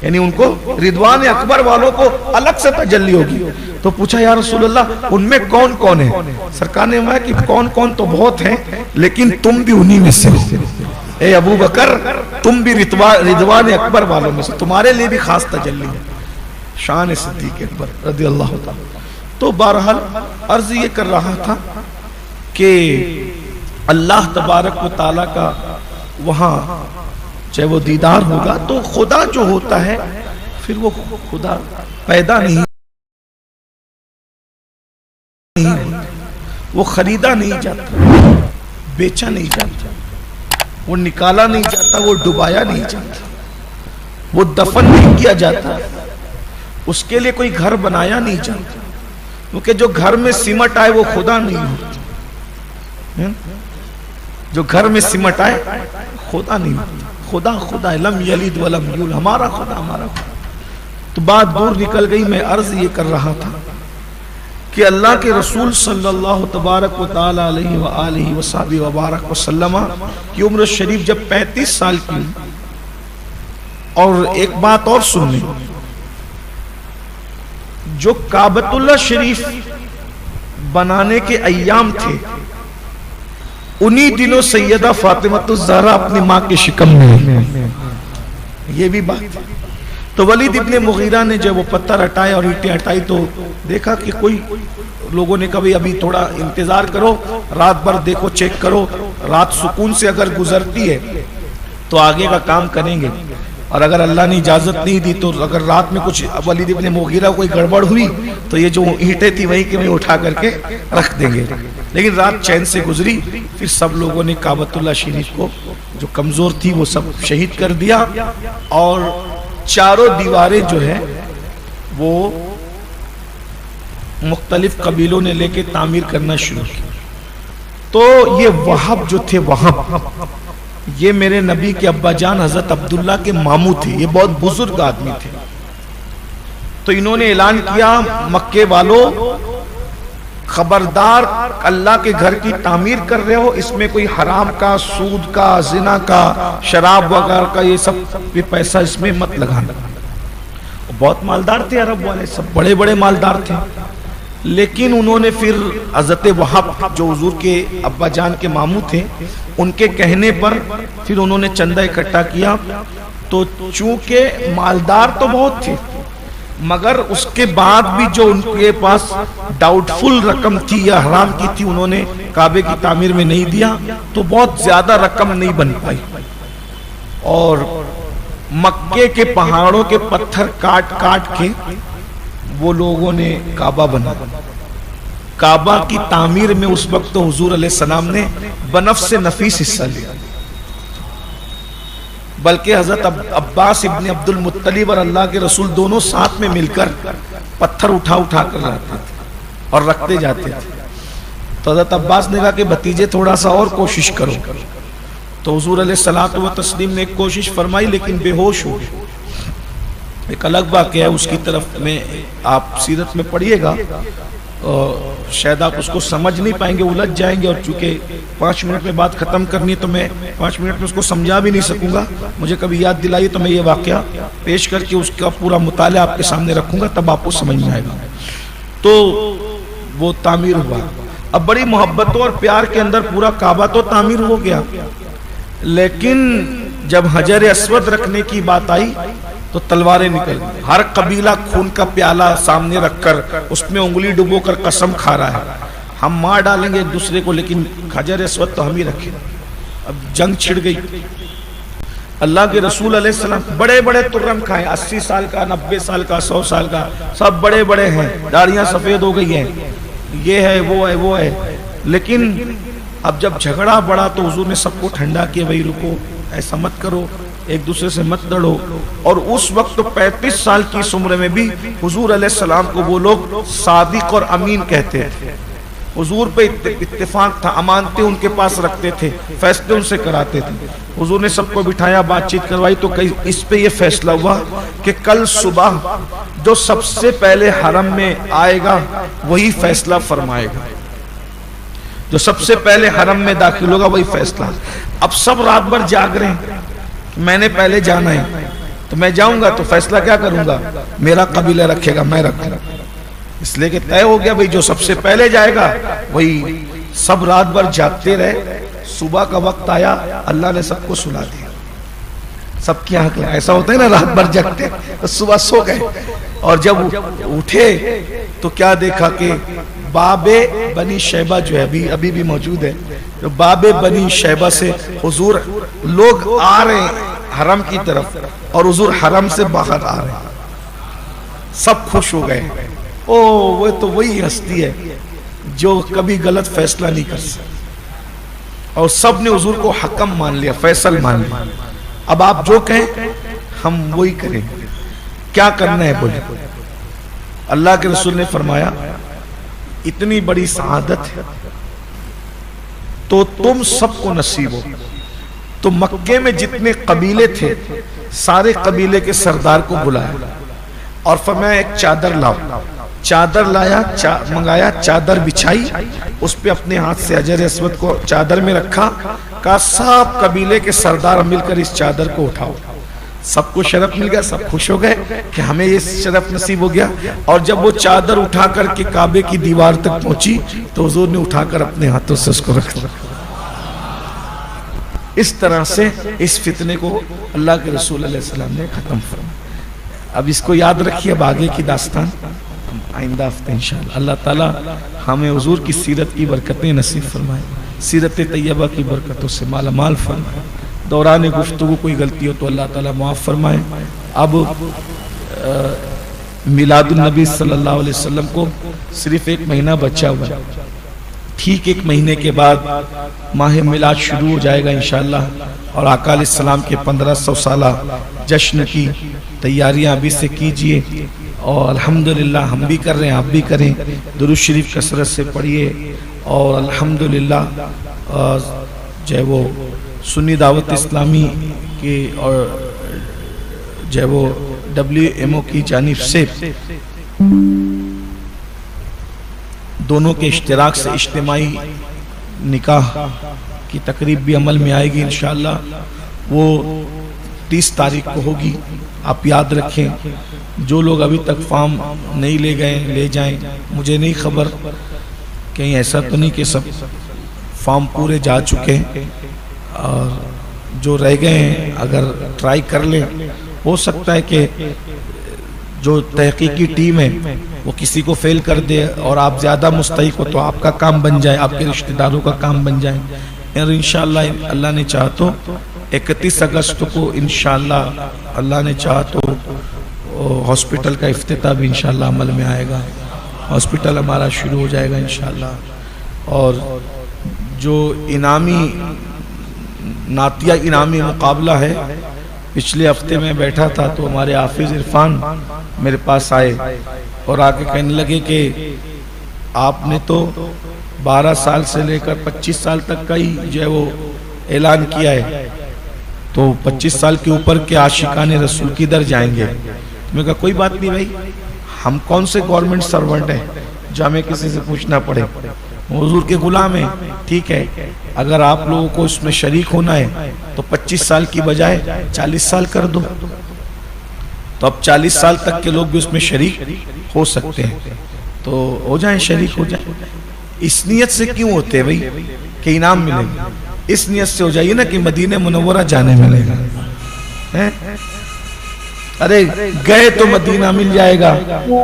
S1: यानी उनको रिदवान अकबर वालों को अलग से तजल्ली होगी। तो पूछा या रसूल अल्लाह उनमें कौन कौन है? सरकार ने कहा कि कौन कौन तो बहुत हैं, लेकिन तुम भी उन्हीं में से हो। ए अबू बकर, तुम भी रिदवान अकबर वालों में से, तुम्हारे लिए भी खास तजल्ली है, शान सिद्दीक अकबर रदियल्लाहु ताला। तो बहरहाल अर्ज ये कर रहा था कि अल्लाह तबारक व ताला का वहां चाहे वो दीदार होगा, तो खुदा जो होता है फिर वो खुदा पैदा नहीं, वो खरीदा नहीं जाता, बेचा नहीं जाता, वो निकाला नहीं जाता, वो डुबाया नहीं जाता, वो दफन नहीं किया जाता, उसके लिए कोई घर बनाया नहीं जाता, क्योंकि जो घर में सिमट आए वो खुदा नहीं होता। जो घर में सिमट आए खुदा नहीं होता। खुदा खुदा लम यलिद वलम यूलद, हमारा खुदा हमारा खुदा। तो बात दूर निकल गई। मैं अर्ज ये कर रहा था कि अल्लाह के रसूल सल्लल्लाहु तबारक व तआला अलैहि व आलिहि व सहबी व बारक वसल्लम की उम्र शरीफ जब 35 साल की, और एक बात और सुननी, जो काबतुल्लाह शरीफ बनाने के अय्याम थे उन्हीं दिनों सैयदा फातिमतुज़ ज़हरा अपनी माँ के शिकम में, ये भी बात है। तो वलीद इब्ने मुगीरा ने जब वो पत्थर हटाए और ईंटें हटाई तो देखा कि कोई, लोगों ने कभी अभी थोड़ा इंतजार करो, रात भर देखो, चेक करो, रात सुकून से अगर गुजरती है तो आगे का काम करेंगे, और अगर अल्लाह ने इजाजत नहीं दी तो अगर रात में कुछ वलीद इब्ने मुगीरा कोई गड़बड़ हुई तो ये जो ईंटें थी वही के वही उठा करके रख देंगे। लेकिन रात चैन से गुजरी, फिर सब लोगों ने काबतुल्लाह शरीफ को, जो कमजोर थी वो सब शहीद कर दिया, और चारों दीवारें जो है वो मुख्तलिफ कबीलों ने लेके तामीर करना शुरू की। तो ये वहाब जो थे, वहाब ये मेरे नबी के अब्बा जान हजरत अब्दुल्ला के मामू थे, ये बहुत बुजुर्ग आदमी थे। तो इन्होंने ऐलान किया, मक्के वालों खबरदार, अल्लाह के घर की तामीर कर रहे हो, इसमें कोई हराम का, सूद का, जिना का, शराब वगैरह का ये सब भी पैसा इसमें मत लगाना। बहुत मालदार थे अरब वाले, सब बड़े बड़े मालदार थे। लेकिन उन्होंने फिर हजरत वहाब जो हुजूर के अब्बा जान के मामू थे, उनके कहने पर फिर उन्होंने चंदा इकट्ठा किया। तो चूंकि मालदार तो बहुत थे, मगर उसके बाद भी जो उनके पास डाउटफुल रकम थी या हराम की थी, उन्होंने काबे की तामीर में नहीं दिया, तो बहुत ज्यादा रकम नहीं बन पाई। और मक्के के पहाड़ों के पत्थर काट काट के वो लोगों ने काबा बना। काबा की तामीर में उस वक्त तो हुजूर अलैहिस्सलाम ने बनफ से नफीस हिस्सा लिया, बल्कि हजरत अब्बास इब्ने अब्दुल मुत्तलिब और अल्लाह के रसूल दोनों साथ में मिलकर पत्थर उठा उठा कर लाते थे और रखते जाते थे। तो हजरत अब्बास ने कहा कि भतीजे थोड़ा सा और कोशिश करो। तो हुजूर अलैहिस्सलातु व तस्लीम ने एक कोशिश फरमाई, लेकिन बेहोश हो गए। एक अलग वाक़या है, उसकी तरफ में आप सीरत में पढ़िएगा, शायद आप उसको समझ नहीं पाएंगे, उलझ जाएंगे, और चूंकि 5 मिनट में बात खत्म करनी है तो मैं 5 मिनट में उसको समझा भी नहीं सकूंगा। मुझे कभी याद दिलाइए तो मैं ये वाक़या पेश करके उसका पूरा मुताला आपके सामने रखूंगा, तब आपको समझ में आएगा। तो वो तामीर हुआ। अब बड़ी मोहब्बतों और प्यार के अंदर पूरा काबा तो तामीर हो गया, लेकिन जब हजर अस्वद रखने की बात आई तो तलवारें निकल गई। हर कबीला खून का प्याला सामने रखकर उसमें उंगली डुबोकर कसम खा रहा है, हम मार डालेंगे एक दूसरे को, लेकिन हजर अस्वद तो हम ही रखे। अब जंग छिड़ गई। अल्लाह के रसूल अलैहिस्सलाम बड़े बड़े तुर्रम खाए, 80 साल का, 90 साल का, 100 साल का, सब बड़े बड़े हैं, दाढ़ियां सफेद हो गई हैं, ये है वो है वो है। लेकिन अब जब झगड़ा बढ़ा तो हुजूर ने सबको ठंडा किया, भाई रुको, ऐसा मत करो, एक दूसरे से मत लड़ो। और उस वक्त तो 35 साल की इस उम्र में भी हुजूर अलैहिस्सलाम को वो लोग सादिक और अमीन कहते थे। हुजूर पे इत्तेफाक था, अमानतें उनके पास रखते थे, फैसले उनसे कराते थे। हुजूर ने सबको बिठाया, बातचीत करवाई, तो कई इस पे ये फैसला हुआ कि कल सुबह जो सबसे पहले हरम में आएगा वही फैसला फरमाएगा, जो सबसे पहले हरम में दाखिल होगा वही फैसला। अब सब रात भर जाग रहे हैं, मैंने पहले जाना है तो मैं जाऊंगा, तो फैसला क्या करूंगा, मेरा कबीला रखेगा, मैं रखूंगा। इसलिए कि तय हो गया भाई जो सबसे पहले जाएगा वही। सब रात भर जागते रहे, सुबह का वक्त आया, अल्लाह ने सबको सुला दिया, सबकी आंख लगी। ऐसा होता है ना, रात भर जागते तो सुबह सो गए, और जब उठे तो क्या देखा कि बाबे बनी शैबा जो है अभी भी मौजूद है, तो बाबे बनी शैबा से हुजूर लोग आ रहे हैं हरम की तरफ, और हुजूर हरम से बाहर आ रहे हैं। सब खुश हो गए, ओ वो तो वही हस्ती है जो कभी गलत फैसला नहीं कर सकती, और सब ने हुजूर को हकम मान लिया, फैसल मान लिया। अब आप जो कहें हम वही करेंगे, क्या करना है बोले। अल्लाह के रसूल ने फरमाया, इतनी बड़ी सआदत है तो तुम सबको नसीब हो। तो मक्के में जितने कबीले थे सारे कबीले के सरदार को बुलाया और फरमाया एक चादर लाओ। चादर लाया, मंगाया, चादर बिछाई, उस पे अपने हाथ से हजर अस्वद को चादर में रखा, कहा सब कबीले के सरदार मिलकर इस चादर को उठाओ। सबको शरफ मिल गया, सब खुश हो गए कि हमें ये शरफ नसीब हो गया। और जब वो चादर उठा करके काबे की दीवार तक पहुंची तो हुजूर ने उठाकर अपने हाथों से उसको रख दिया। इस तरह से इस फितने को अल्लाह के रसूल अलैहि सलाम ने खत्म फरमाया। अब इसको याद रखिए, अब आगे की दास्तान आइंदा हफ्ते इंशाअल्लाह। अल्लाह ताला हमें हुजूर की सीरत की बरकतें नसीब फरमाए, सीरत तैयबा की बरकतों से माला माल फरमाए। दौरान गुफ्तगू कोई गलती हो तो अल्लाह ताला माफ़ फरमाए। अब मिलादुन नबी सल्लल्लाहु अलैहि वसल्लम को सिर्फ 1 महीना बचा हुआ है। ठीक 1 महीने के बाद माह मिलाद शुरू हो जाएगा इंशाअल्लाह। और आका अलैहिस्सलाम के 1500 साला जश्न की तैयारियां अभी से कीजिए। और अल्हम्दुलिल्लाह हम भी कर रहे हैं, आप भी करें। दुरूद शरीफ कसरत से पढ़िए। और अल्हम्दुलिल्लाह जो वो सुन्नी दावत इस्लामी के और जो वो WMO की जानिब से दोनों के इश्तिराक से इज्तिमाई निकाह की तकरीब भी अमल में आएगी इंशाअल्लाह। वो 30 तारीख को होगी। आप याद रखें, जो लोग अभी तक फॉर्म नहीं ले गए ले जाएं। मुझे नहीं खबर, कहीं ऐसा तो नहीं कि सब फॉर्म पूरे जा चुके हैं, और जो रह गए हैं अगर ट्राई कर लें। हो सकता है कि जो तहकीकी टीम है वो किसी को फेल कर दे और आप ज़्यादा मुस्तहिक हो तो आपका काम बन जाए, आपके रिश्तेदारों का काम बन जाए। और इंशाअल्लाह अल्लाह ने चाहा तो 31 अगस्त को इंशाअल्लाह अल्लाह ने चाहा तो हॉस्पिटल का इफ्तिताह भी इंशाअल्लाह अमल में आएगा। हॉस्पिटल हमारा शुरू हो जाएगा इंशाअल्लाह। और जो इनामी नातिया इनामी मुकाबला है, पिछले हफ्ते में बैठा था तो हमारे हाफिज इरफान मेरे पास आए और आके कहने लगे कि आपने तो 12 साल से लेकर 25 साल तक का ही जो है वो ऐलान किया है, तो 25 साल के ऊपर के आशिकाने रसूल किधर जाएंगे। मैं कहा कोई बात नहीं भाई, हम कौन से गवर्नमेंट सर्वेंट हैं जो हमें किसी से पूछना पड़े, हुजूर के गुलाम हैं। ठीक है, अगर आप लोगों को इसमें शरीक होना है तो 25 साल की बजाय 40 साल कर दो, तो अब 40 साल तक के लोग भी उसमें शरीक हो सकते हैं, तो हो जाए शरीक हो जाए। इस नियत से क्यों होते हैं भाई कि इनाम मिलेगा, इस नियत से हो जाइए ना कि मदीने मुनव्वरा जाने मिलेगा। अरे गए तो मदीना मिल जाएगा,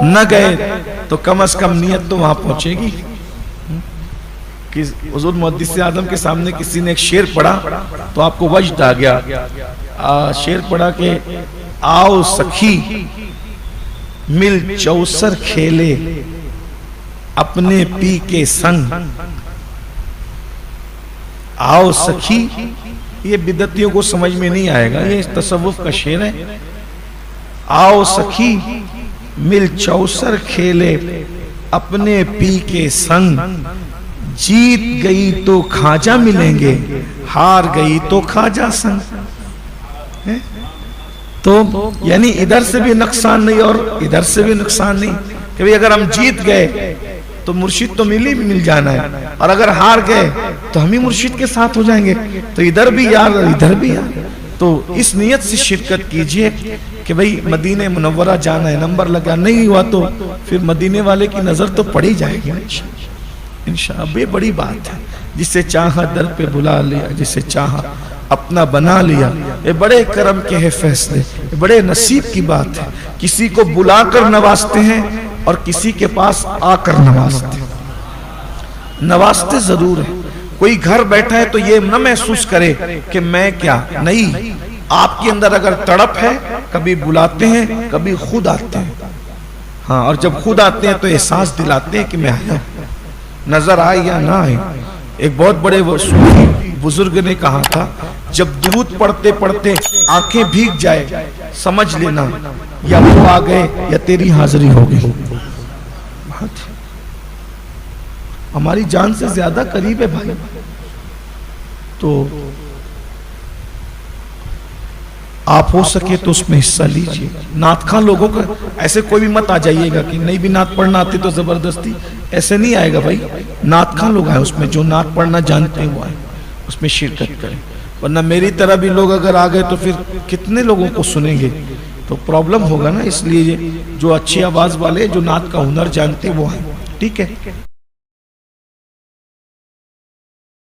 S1: न गए तो कम से कम नियत तो वहां पहुंचेगी। कि हुजूर मुहद्दिस आज़म के सामने किसी ने एक शेर पढ़ा तो आपको वजद आ गया। शेर पढ़ा के आओ सखी मिल चौसर खेले अपने पी के संग। आओ सखी, ये बिदतियों को समझ में नहीं आएगा, ये तसव्वुफ का शेर है। आओ सखी मिल चौसर खेले अपने पी के संग। जीत गई तो खाजा मिलेंगे, हार गई तो खाजा संग। तो यानी इधर से भी नुकसान नहीं और इधर से भी नुकसान नहीं कि भाई अगर हम जीत गए तो मुर्शिद तो मिल जाना है, और अगर हार गए तो हम ही मुर्शिद के साथ हो जाएंगे, तो इधर भी यार और इधर भी यार। तो इस नियत से शिरकत कीजिए कि भाई मदीने मुनव्वरा जाना है। नंबर लगा नहीं हुआ तो फिर मदीने वाले की नजर तो पड़ी जाएगी इंशाअल्लाह। ये बड़ी बात है, जिसे चाहा दर पे बुला लिया, जिसे चाहा अपना बना लिया। ये बड़े करम के है फैसले, ये बड़े नसीब की बात है। किसी को बुलाकर नवाजते हैं और किसी के पास आकर नवाजते जरूर है। कोई घर बैठा है तो ये न महसूस करे कि मैं क्या, नहीं, आपके अंदर अगर तड़प है कभी बुलाते हैं कभी खुद आते हैं। हाँ, और जब खुद आते हैं तो एहसास दिलाते हैं कि मैं आया, नजर आए या ना आए। एक बहुत बड़े बुजुर्ग ने कहा था, जब दुरूद पढ़ते पढ़ते आंखें भीग जाए समझ लेना या वो आ गए या तेरी हाजिरी हो गई। हमारी जान से ज्यादा करीब है भाई। तो आप हो सके तो उसमें हिस्सा लीजिए। नात खां लोगों का ऐसे कोई भी मत आ जाइएगा कि नहीं भी नात पढ़ना आती तो जबरदस्ती, ऐसे नहीं आएगा भाई। नात खां लोग आए उसमें, जो नात पढ़ना जानते हैं वो आए, उसमें शिरकत करें। वरना मेरी तरह भी लोग अगर आ गए तो फिर कितने लोगों को सुनेंगे, तो प्रॉब्लम होगा ना। इसलिए जो अच्छी आवाज वाले, जो नात का हुनर जानते हैं वो आए। ठीक है।